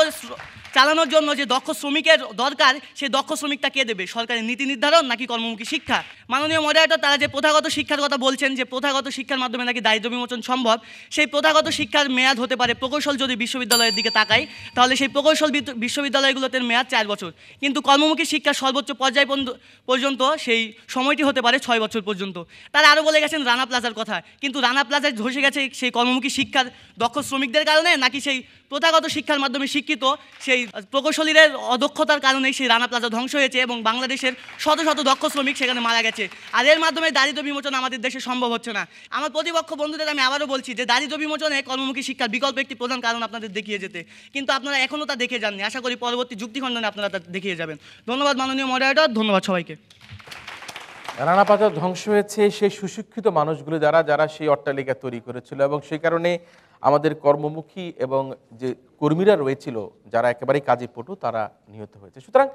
চালানোর জন্য যে দক্ষ শ্রমিকের দরকার, সেই দক্ষ শ্রমিকটা কে দেবে? সরকারের নীতি নির্ধারণ নাকি কর্মমুখী শিক্ষা? মাননীয় মডারেটর, তারা যে প্রথাগত শিক্ষার কথা বলছেন, যে প্রথাগত শিক্ষার মাধ্যমে নাকি দারিদ্র্য বিমোচন সম্ভব, সেই প্রথাগত শিক্ষার মেয়াদ হতে পারে, প্রকৌশল যদি বিশ্ববিদ্যালয়ের দিকে তাকাই তাহলে সেই প্রকৌশল বিশ্ববিদ্যালয়গুলোতে মেয়াদ 4 বছর, কিন্তু কর্মমুখী শিক্ষার সর্বোচ্চ পর্যায় পর্যন্ত সেই সময়টি হতে পারে 6 বছর পর্যন্ত। তারা আরও বলে গেছেন রানা প্লাজার কথা, কিন্তু রানা প্লাজায় ধসে গেছে সেই কর্মমুখী শিক্ষার দক্ষ শ্রমিকদের কারণে, নাকি সেই প্রথাগত শিক্ষার মাধ্যমে শিক্ষিত সেই প্রকৌশলীদের অদক্ষতার কারণেই সেই রানা প্লাজা ধ্বংস হয়েছে এবং বাংলাদেশের শত শত দক্ষ শ্রমিক সেখানে মারা গেছে। আর এর মাধ্যমে দারিদ্র্য বিমোচন আমাদের দেশে সম্ভব হচ্ছে না। আমার প্রতিপক্ষ বন্ধুদের আমি আবারও বলছি যে দারিদ্র্য বিমোচনে কর্মমুখী শিক্ষার বিকল্প একটি প্রধান কারণ আপনাদের দেখিয়ে যেতে, কিন্তু আপনারা এখনও তা দেখে যাননি। আশা করি পরবর্তী যুক্তি খণ্ডনে আপনারা তা দেখিয়ে যাবেন। ধন্যবাদ মাননীয় মডারেটর, ধন্যবাদ সবাইকে। রানা প্লাজা ধ্বংস হয়েছে সেই সুশিক্ষিত মানুষগুলো যারা সেই অট্টালিকা তৈরি করেছিল, এবং সেই কারণে আমাদের কর্মমুখী এবং যে কর্মীরা রয়েছিল যারা একেবারেই কাজে পটু, তারা নিহত হয়েছে। সুতরাং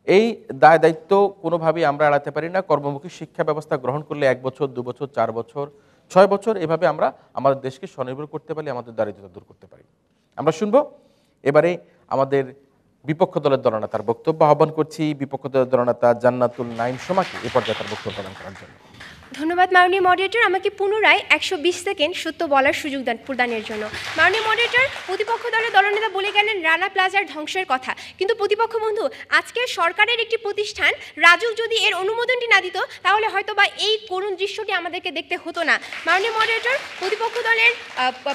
এই দায়িত্ব কোনোভাবেই আমরা এড়াতে পারি না। কর্মমুখী শিক্ষা ব্যবস্থা গ্রহণ করলে 1 বছর, 2 বছর, 4 বছর, 6 বছর এভাবে আমরা আমাদের দেশকে স্বনির্ভর করতে পারি, আমাদের দারিদ্রতা দূর করতে পারি। আমরা শুনবো এবারে আমাদের বিপক্ষ দলের দলনেতার বক্তব্য। আহ্বান করছি বিপক্ষ দলের দলনেতা জান্নাতুল নাইম সোমাকে এ পর্যায়ে তার বক্তব্য প্রদান করার জন্য। ধন্যবাদ মাননীয় মডারেটর, আমাকে পুনরায় 120 সেকেন্ড সত্য বলার সুযোগ প্রদানের জন্য। মাননীয় মডারেটর, প্রতিপক্ষ দলের দলনেতা বলে গেলেন রানা প্লাজার ধ্বংসের কথা, কিন্তু প্রতিপক্ষ বন্ধু, আজকে সরকারের একটি প্রতিষ্ঠান রাজুক যদি এর অনুমোদনটি না দিত, তাহলে হয়তো বা এই করুণ দৃশ্যটি আমাদেরকে দেখতে হতো না। মাননীয় মডারেটর, প্রতিপক্ষ দলের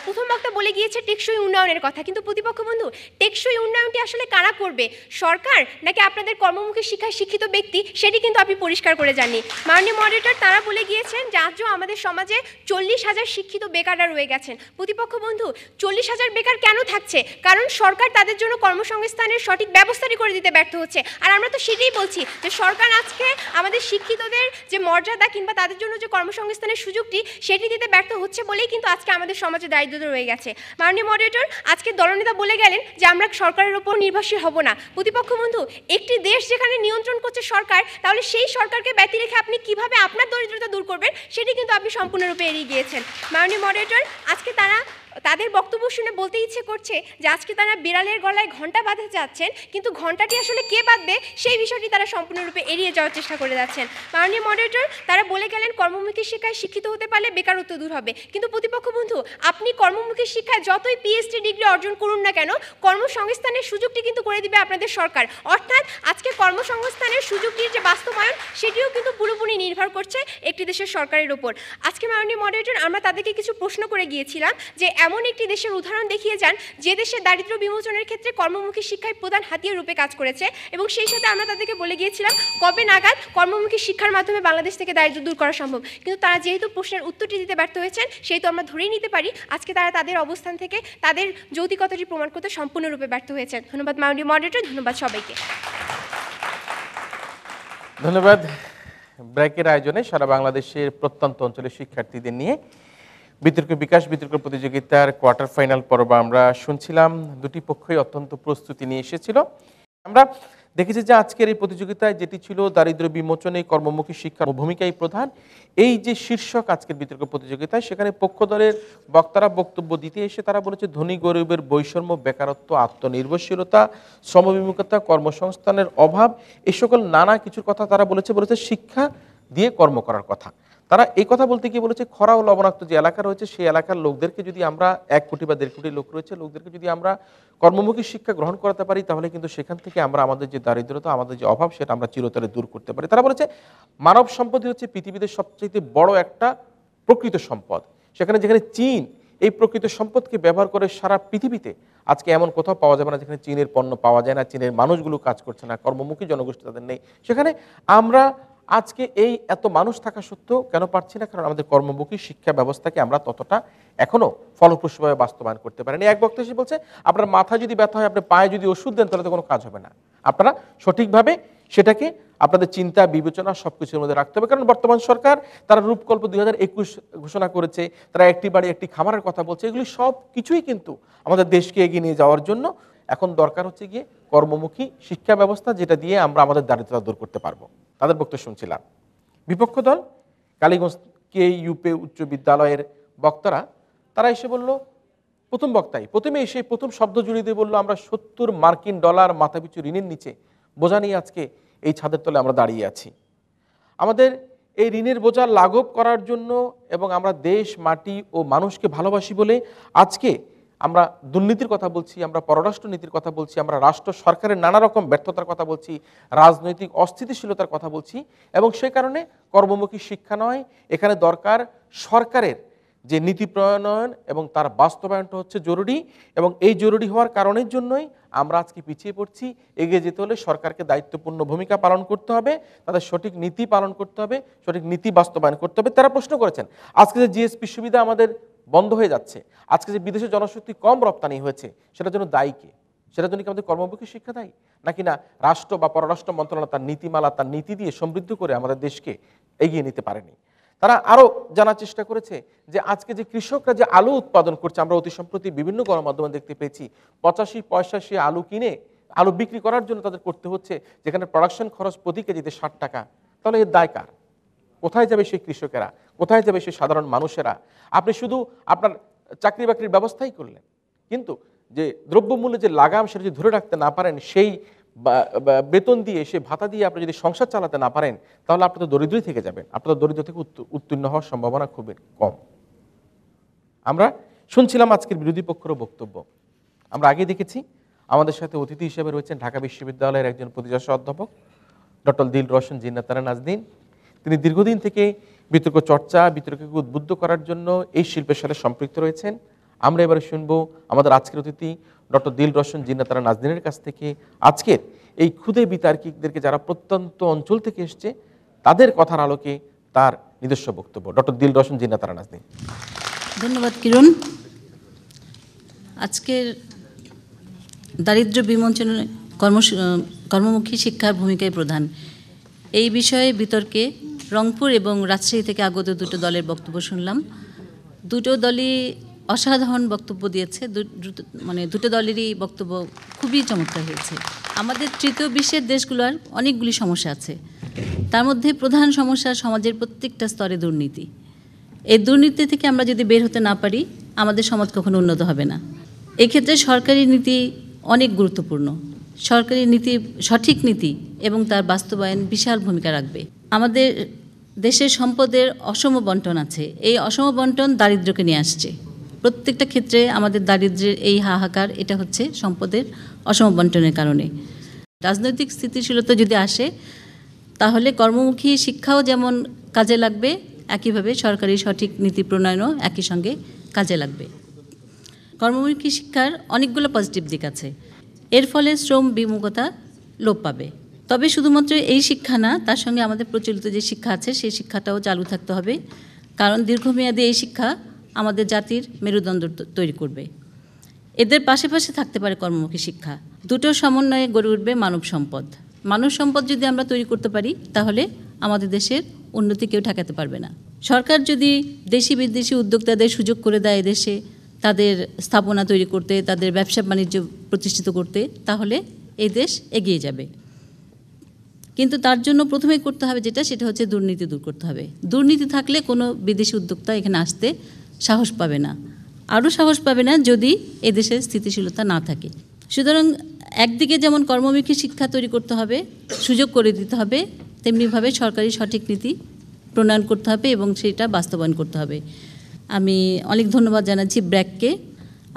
প্রথম বক্তা বলে গিয়েছে টেকসই উন্নয়নের কথা, কিন্তু প্রতিপক্ষ বন্ধু, টেকসই উন্নয়নটি আসলে কারা করবে? সরকার নাকি আপনাদের কর্মমুখী শিক্ষায় শিক্ষিত ব্যক্তি? সেটি কিন্তু আপনি পরিষ্কার করে যাননি। মাননীয় মডারেটর, তারা বলে গিয়েছেন যে আজও আমাদের সমাজে 40,000 শিক্ষিত বেকাররা রয়ে গেছেন। প্রতিপক্ষ বন্ধু, 40,000 বেকার কেন থাকছে? কারণ সরকার তাদের জন্য কর্মসংস্থানের সঠিক ব্যবস্থাটি করে দিতে ব্যর্থ হচ্ছে। আর আমরা তো সেটাই বলছি যে সরকার আজকে আমাদের শিক্ষিতদের যে মর্যাদা কিংবা তাদের জন্য যে কর্মসংস্থানের সুযোগটি, সেটি দিতে ব্যর্থ হচ্ছে বলেই কিন্তু আজকে আমাদের সমাজে দারিদ্রতা রয়ে গেছে। মাননীয় মডারেটর, আজকে দলনেতা বলে গেলেন যে আমরা সরকারের উপর নির্ভরশীল হব না। প্রতিপক্ষ বন্ধু, একটি দেশ যেখানে নিয়ন্ত্রণ করছে সরকার, তাহলে সেই সরকারকে ব্যতি রেখে আপনি কিভাবে আপনার দরিদ্রতা দূর করবেন, সেটি কিন্তু আপনি সম্পূর্ণরূপে এড়িয়ে গিয়েছেন। মাননীয় মডারেটর, আজকে তাদের বক্তব্য শুনে বলতে ইচ্ছে করছে যে আজকে তারা বিড়ালের গলায় ঘণ্টা বাঁধতে যাচ্ছেন, কিন্তু ঘণ্টাটি আসলে কে বাঁধবে সেই বিষয়টি তারা সম্পূর্ণরূপে এড়িয়ে যাওয়ার চেষ্টা করে যাচ্ছেন। মাননীয় মডারেটর, তারা বলে গেলেন কর্মমুখী শিক্ষায় শিক্ষিত হতে পারলে বেকারত্ব দূর হবে, কিন্তু প্রতিপক্ষ বন্ধু, আপনি কর্মমুখী শিক্ষায় যতই পিএইচডি ডিগ্রি অর্জন করুন না কেন, কর্মসংস্থানের সুযোগটি কিন্তু করে দিবে আপনাদের সরকার। অর্থাৎ আজকে কর্মসংস্থানের সুযোগটির যে বাস্তবায়ন, সেটিও কিন্তু পুরোপুরি নির্ভর করছে একটি দেশের সরকারের উপর। আজকে মাননীয় মডারেটর, আমরা তাদেরকে কিছু প্রশ্ন করে গিয়েছিলাম যে এমন একটি দেশের উদাহরণ দেখিয়ে যান যে দেশে দারিদ্র্য বিমোচনের ক্ষেত্রে কর্মমুখী শিক্ষায় প্রধান হাতিয়ার রূপে কাজ করেছে, এবং সেই সাথে আমরা তাদেরকে বলে গিয়েছিলাম কবে নাগাদ কর্মমুখী শিক্ষার মাধ্যমে বাংলাদেশ থেকে দারিদ্র্য দূর করা সম্ভব। কিন্তু তারা যেহেতু প্রশ্নের উত্তরটি দিতে ব্যর্থ হয়েছেন, সেহেতু আমরা ধরেই নিতে পারি আজকে তারা তাদের অবস্থান থেকে তাদের যৌক্তিকতাটি প্রমাণ করতে সম্পূর্ণরূপে ব্যর্থ হয়েছেন। ধন্যবাদ মাননীয় মডারেটর, ধন্যবাদ সবাইকে। ধন্যবাদ। ব্রেকের আয়োজনে সারা বাংলাদেশের প্রত্যন্ত অঞ্চলের শিক্ষার্থীদের নিয়ে বিতর্ক বিকাশ বিতর্ক প্রতিযোগিতার কোয়ার্টার ফাইনাল পর্ব আমরা শুনছিলাম। দুটি পক্ষই অত্যন্ত প্রস্তুতি নিয়ে এসেছিল। আমরা দেখেছি যে আজকের এই প্রতিযোগিতায় যেটি ছিল দারিদ্র্য বিমোচনে কর্মমুখী শিক্ষার ভূমিকাই প্রধান, এই যে শীর্ষক আজকের বিতর্ক প্রতিযোগিতায়, সেখানে পক্ষ দলের বক্তারা বক্তব্য দিতে এসে তারা বলেছে ধনী গরিবের বৈষম্য, বেকারত্ব, আত্মনির্ভরশীলতা, শ্রমবিমুখতা, কর্মসংস্থানের অভাব, এই সকল নানা কিছুর কথা তারা বলেছে শিক্ষা দিয়ে কর্ম করার কথা। তারা এই কথা বলতে গিয়ে বলেছে খরা ও লবণাক্ত যে এলাকা রয়েছে সেই এলাকার লোকদেরকে যদি আমরা 1 কোটি বা 1.5 কোটি লোক রয়েছে লোকদেরকে যদি আমরা কর্মমুখী শিক্ষা গ্রহণ করাতে পারি তাহলে কিন্তু সেখান থেকে আমরা আমাদের যে দারিদ্রতা আমাদের যে অভাব সেটা আমরা চিরতরে দূর করতে পারি। তারা বলেছে মানব সম্পদই হচ্ছে পৃথিবীতে সবচেয়ে বড় একটা প্রকৃত সম্পদ। যেখানে চীন এই প্রকৃত সম্পদকে ব্যবহার করে সারা পৃথিবীতে আজকে এমন কোথাও পাওয়া যাবে না যেখানে চীনের পণ্য পাওয়া যায় না, চীনের মানুষগুলো কাজ করছে না, কর্মমুখী জনগোষ্ঠী তাদের নেই। সেখানে আমরা আজকে এই এত মানুষ থাকা সত্ত্বেও কেন পারছি না? কারণ আমাদের কর্মমুখী শিক্ষা ব্যবস্থাকে আমরা ততটা এখনো ফলপ্রসূভাবে বাস্তবায়ন করতে পারিনি। এক বক্তা এসে বলছে আপনার মাথায় যদি ব্যথা হয়, আপনি পায়ে যদি ওষুধ দেন তাহলে তো কোনো কাজ হবে না। আপনারা সঠিকভাবে সেটাকে আপনাদের চিন্তা বিবেচনা সবকিছুর মধ্যে রাখতে হবে। কারণ বর্তমান সরকার তারা রূপকল্প 2021 ঘোষণা করেছে, তারা একটি বাড়ি একটি খামারের কথা বলছে। এগুলি সব কিছুই কিন্তু আমাদের দেশকে এগিয়ে নিয়ে যাওয়ার জন্য এখন দরকার হচ্ছে গিয়ে কর্মমুখী শিক্ষা ব্যবস্থা, যেটা দিয়ে আমরা আমাদের দারিদ্রতা দূর করতে পারবো। তাদের বক্তব্য শুনছিলাম। বিপক্ষ দল কালীগঞ্জ KUP উচ্চ বিদ্যালয়ের বক্তারা তারা এসে বলল, প্রথমে এসে প্রথম শব্দ জুড়ে দিয়ে বললো আমরা $70 মার্কিন মাথাপিছু ঋণের নিচে বোঝা নিয়ে আজকে এই ছাদের তলে আমরা দাঁড়িয়ে আছি। আমাদের এই ঋণের বোঝা লাঘব করার জন্য এবং আমরা দেশ মাটি ও মানুষকে ভালোবাসি বলে আজকে আমরা দুর্নীতির কথা বলছি, আমরা পররাষ্ট্র নীতির কথা বলছি, আমরা রাষ্ট্র সরকারের নানা রকম ব্যর্থতার কথা বলছি, রাজনৈতিক অস্থিতিশীলতার কথা বলছি। এবং সে কারণে কর্মমুখী শিক্ষা নয়, এখানে দরকার সরকারের যে নীতি প্রণয়ন এবং তার বাস্তবায়নটা হচ্ছে জরুরি। এবং এই জরুরি হওয়ার কারণের জন্যই আমরা আজকে পিছিয়ে পড়ছি। এগিয়ে যেতে হলে সরকারকে দায়িত্বপূর্ণ ভূমিকা পালন করতে হবে, তাদের সঠিক নীতি পালন করতে হবে, সঠিক নীতি বাস্তবায়ন করতে হবে। তারা প্রশ্ন করেছেন আজকে যে GSP সুবিধা আমাদের বন্ধ হয়ে যাচ্ছে, আজকে যে বিদেশে জনশক্তি কম রপ্তানি হয়েছে, সেটার জন্য দায়ী কে? সেটার জন্য কি আমাদের কর্মমুখী শিক্ষা দায়ী, নাকি না রাষ্ট্র বা পররাষ্ট্র মন্ত্রণালয় তার নীতিমালা তার নীতি দিয়ে সমৃদ্ধ করে আমাদের দেশকে এগিয়ে নিতে পারেনি? তারা আরও জানার চেষ্টা করেছে যে আজকে যে কৃষকরা যে আলু উৎপাদন করছে, আমরা অতি সম্প্রতি বিভিন্ন গণমাধ্যমে দেখতে পেয়েছি 85 পয়সা সে আলু কিনে আলু বিক্রি করার জন্য তাদের করতে হচ্ছে, যেখানে প্রোডাকশন খরচ প্রতি কেজিতে 60 টাকা। তাহলে এর দায় কার? কোথায় যাবে সেই কৃষকেরা? কোথায় যাবে সেই সাধারণ মানুষেরা? আপনি শুধু আপনার চাকরি বাকরির ব্যবস্থাই করলেন, কিন্তু যে দ্রব্যমূল্যে যে লাগাম সেটা যদি ধরে রাখতে না পারেন, সেই বেতন দিয়ে সে ভাতা দিয়ে আপনি যদি সংসার চালাতে না পারেন, তাহলে আপনি তো দরিদ্রই থেকে যাবেন। আপনার দরিদ্র থেকে উত্তীর্ণ হওয়ার সম্ভাবনা খুবই কম। আমরা শুনছিলাম আজকের বিরোধী পক্ষের বক্তব্য। আমরা আগে দেখেছি আমাদের সাথে অতিথি হিসেবে রয়েছেন ঢাকা বিশ্ববিদ্যালয়ের একজন প্রতিষ্ঠা অধ্যাপক ডক্টর দিল রোশন জিন্নাতারা নাজনীন। তিনি দীর্ঘদিন থেকে বিতর্ক চর্চা, বিতর্ককে উদ্বুদ্ধ করার জন্য এই শিল্পের সাথে সম্পৃক্ত রয়েছেন। আমরা এবারে শুনবো আমাদের আজকের অতিথি ডক্টর দিল রোশন জিন্নাতারা নাজনীনের কাছ থেকে আজকের এই ক্ষুদে বিতার্কিকদেরকে যারা প্রত্যন্ত অঞ্চল থেকে এসছে তাদের কথার আলোকে তার নিজস্ব বক্তব্য। ডক্টর দিল রোশন জিন্নাতারা নাজনীন। ধন্যবাদ কিরণ। আজকের দারিদ্র্য বিমোচনে কর্মমুখী শিক্ষার ভূমিকাই প্রধান, এই বিষয়ে বিতর্কে রংপুর এবং রাজশাহী থেকে আগত দুটো দলের বক্তব্য শুনলাম। দুটো দলই অসাধারণ বক্তব্য দিয়েছে, দুটো দলেরই বক্তব্য খুবই চমৎকার হয়েছে। আমাদের তৃতীয় বিশ্বের দেশগুলোর অনেকগুলি সমস্যা আছে, তার মধ্যে প্রধান সমস্যা সমাজের প্রত্যেকটা স্তরে দুর্নীতি। এই দুর্নীতি থেকে আমরা যদি বের হতে না পারি, আমাদের সমাজ কখনো উন্নত হবে না। এক্ষেত্রে সরকারি নীতি অনেক গুরুত্বপূর্ণ। সরকারি নীতি, সঠিক নীতি এবং তার বাস্তবায়ন বিশাল ভূমিকা রাখবে। আমাদের দেশের সম্পদের অসম বন্টন আছে, এই অসম বন্টন দারিদ্র্যকে নিয়ে আসছে। প্রত্যেকটা ক্ষেত্রে আমাদের দারিদ্র্যের এই হাহাকার, এটা হচ্ছে সম্পদের অসম বন্টনের কারণে। রাজনৈতিক স্থিতিশীলতা যদি আসে, তাহলে কর্মমুখী শিক্ষাও যেমন কাজে লাগবে, একইভাবে সরকারি সঠিক নীতি প্রণয়নও একই সঙ্গে কাজে লাগবে। কর্মমুখী শিক্ষার অনেকগুলো পজিটিভ দিক আছে। এর ফলে শ্রম বিমুখতা লোপ পাবে। তবে শুধুমাত্র এই শিক্ষা না, তার সঙ্গে আমাদের প্রচলিত যে শিক্ষা আছে সেই শিক্ষাটাও চালু থাকতে হবে, কারণ দীর্ঘমেয়াদী এই শিক্ষা আমাদের জাতির মেরুদণ্ড তৈরি করবে। এদের পাশে পাশে থাকতে পারে কর্মমুখী শিক্ষা। দুটোর সমন্বয়ে গড়ে উঠবে মানব সম্পদ। মানব সম্পদ যদি আমরা তৈরি করতে পারি, তাহলে আমাদের দেশের উন্নতি কেউ ঠেকাতে পারবে না। সরকার যদি দেশি বিদেশি উদ্যোক্তাদের সুযোগ করে দেয় দেশে তাদের স্থাপনা তৈরি করতে, তাদের ব্যবসা বাণিজ্য প্রতিষ্ঠিত করতে, তাহলে এই দেশ এগিয়ে যাবে। কিন্তু তার জন্য প্রথমেই করতে হবে সেটা হচ্ছে দুর্নীতি দূর করতে হবে। দুর্নীতি থাকলে কোনো বিদেশি উদ্যোক্তা এখানে আসতে সাহস পাবে না, আরও সাহস পাবে না যদি এদেশে স্থিতিশীলতা না থাকে। সুতরাং একদিকে যেমন কর্মমুখী শিক্ষা তৈরি করতে হবে, সুযোগ করে দিতে হবে, তেমনিভাবে সরকারি সঠিক নীতি প্রণয়ন করতে হবে এবং সেটা বাস্তবায়ন করতে হবে। আমি অনেক ধন্যবাদ জানাচ্ছি ব্র্যাককে,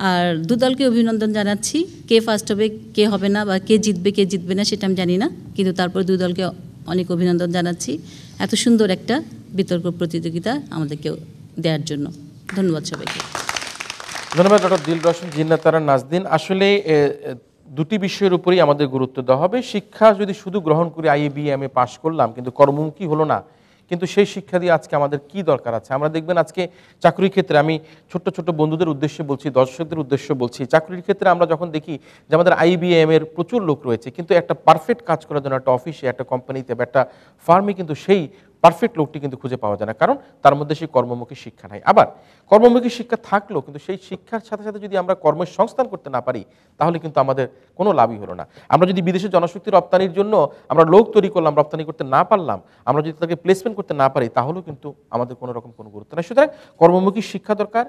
আর দু দলকে অভিনন্দন জানাচ্ছি। কে ফার্স্ট হবে কে হবে না বা কে জিতবে না সেটা আমি জানি না, কিন্তু তারপর দুই দলকে অনেক অভিনন্দন জানাচ্ছি এত সুন্দর একটা বিতর্ক প্রতিযোগিতা আমাদেরকে দেওয়ার জন্য। ধন্যবাদ সবাইকে। ধন্যবাদ ডক্টর দিল রোশন, জিন্নাত তারা, নাজদিন। আসলে দুটি বিষয়ের উপরেই আমাদের গুরুত্ব দেওয়া হবে। শিক্ষা যদি শুধু গ্রহণ করে IABM পাশ করলাম কিন্তু কর্মমুখী হলো না, কিন্তু সেই শিক্ষা দিয়ে আজকে আমাদের কি দরকার আছে? আমরা দেখবেন আজকে চাকরির ক্ষেত্রে, আমি ছোট্ট ছোট্ট বন্ধুদের উদ্দেশ্যে বলছি, দর্শকদের উদ্দেশ্যে বলছি, চাকরির ক্ষেত্রে আমরা যখন দেখি যে আমাদের IABM প্রচুর লোক রয়েছে, কিন্তু একটা পারফেক্ট কাজ করার জন্য একটা অফিসে, একটা কোম্পানিতে বা একটা ফার্মে কিন্তু সেই পারফেক্ট লোকটি কিন্তু খুঁজে পাওয়া যায় না, কারণ তার মধ্যে সেই কর্মমুখী শিক্ষা নাই। আবার কর্মমুখী শিক্ষা থাকলেও কিন্তু সেই শিক্ষার সাথে সাথে যদি আমরা কর্মসংস্থান করতে না পারি, তাহলে কিন্তু আমাদের কোনো লাভই হলো না। আমরা যদি বিদেশে জনশক্তি রপ্তানির জন্য আমরা লোক তৈরি করলাম, রপ্তানি করতে না পারলাম, আমরা যদি তাকে প্লেসমেন্ট করতে না পারি, তাহলেও কিন্তু আমাদের কোনো রকম কোনো গুরুত্ব নেই। সুতরাং কর্মমুখী শিক্ষা দরকার,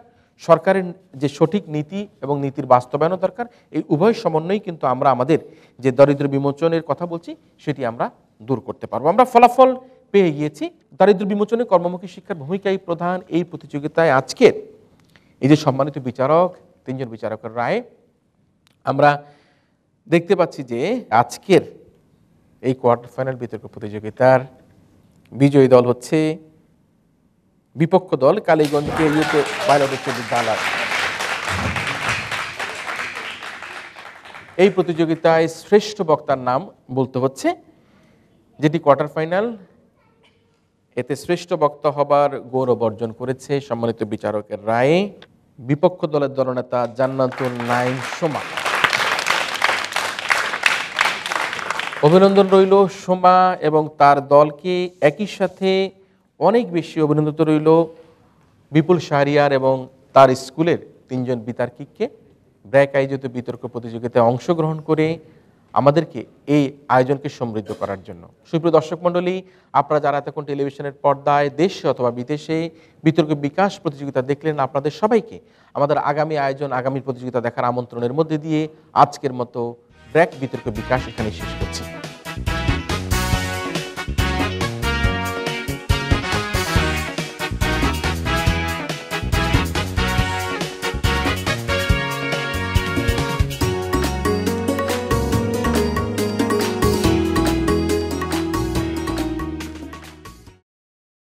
সরকারের যে সঠিক নীতি এবং নীতির বাস্তবায়নও দরকার। এই উভয় সমন্বয়েই কিন্তু আমরা আমাদের যে দারিদ্র্য বিমোচনের কথা বলছি সেটি আমরা দূর করতে পারবো। আমরা ফলাফল পেয়ে গিয়েছি। দারিদ্র্য বিমোচনে কর্মমুখী শিক্ষার ভূমিকাই প্রধান। এই প্রতিযোগিতায় আজকের এই যে সম্মানিত বিচারক, 3 জন বিচারকের রায়ে আমরা দেখতে পাচ্ছি যে আজকের এই কোয়ার্টার ফাইনাল বিতর্ক প্রতিযোগিতার বিজয়ী দল হচ্ছে বিপক্ষ দল কালীগঞ্জ কেইউতে বায়োলজি বিদ্যালয়। এই প্রতিযোগিতায় শ্রেষ্ঠ বক্তার নাম বলতে হচ্ছে, যেটি কোয়ার্টার ফাইনাল, এতে শ্রেষ্ঠ বক্তা হবার গৌরব অর্জন করেছে সম্মানিত বিচারকের রায়ে বিপক্ষ দলের দলনেতা জান্নাতুন নাইম সোমা। অভিনন্দন রইল সোমা এবং তার দলকে। একই সাথে অনেক বেশি অভিনন্দন রইল বিপুল শাহরিয়ার এবং তার স্কুলের 3 জন বিতার্কিককে ব্র্যাক আয়োজিত বিতর্ক প্রতিযোগিতায় অংশগ্রহণ করে আমাদেরকে এই আয়োজনকে সমৃদ্ধ করার জন্য। সুপ্রিয় দর্শক মণ্ডলী, আপনারা যারা এতক্ষণ টেলিভিশনের পর্দায় দেশে অথবা বিদেশে বিতর্ক বিকাশ প্রতিযোগিতা দেখলেন, আপনাদের সবাইকে আমাদের আগামী আয়োজন, আগামী প্রতিযোগিতা দেখার আমন্ত্রণের মধ্যে দিয়ে আজকের মতো ব্র্যাক বিতর্ক বিকাশ এখানে শেষ করছি।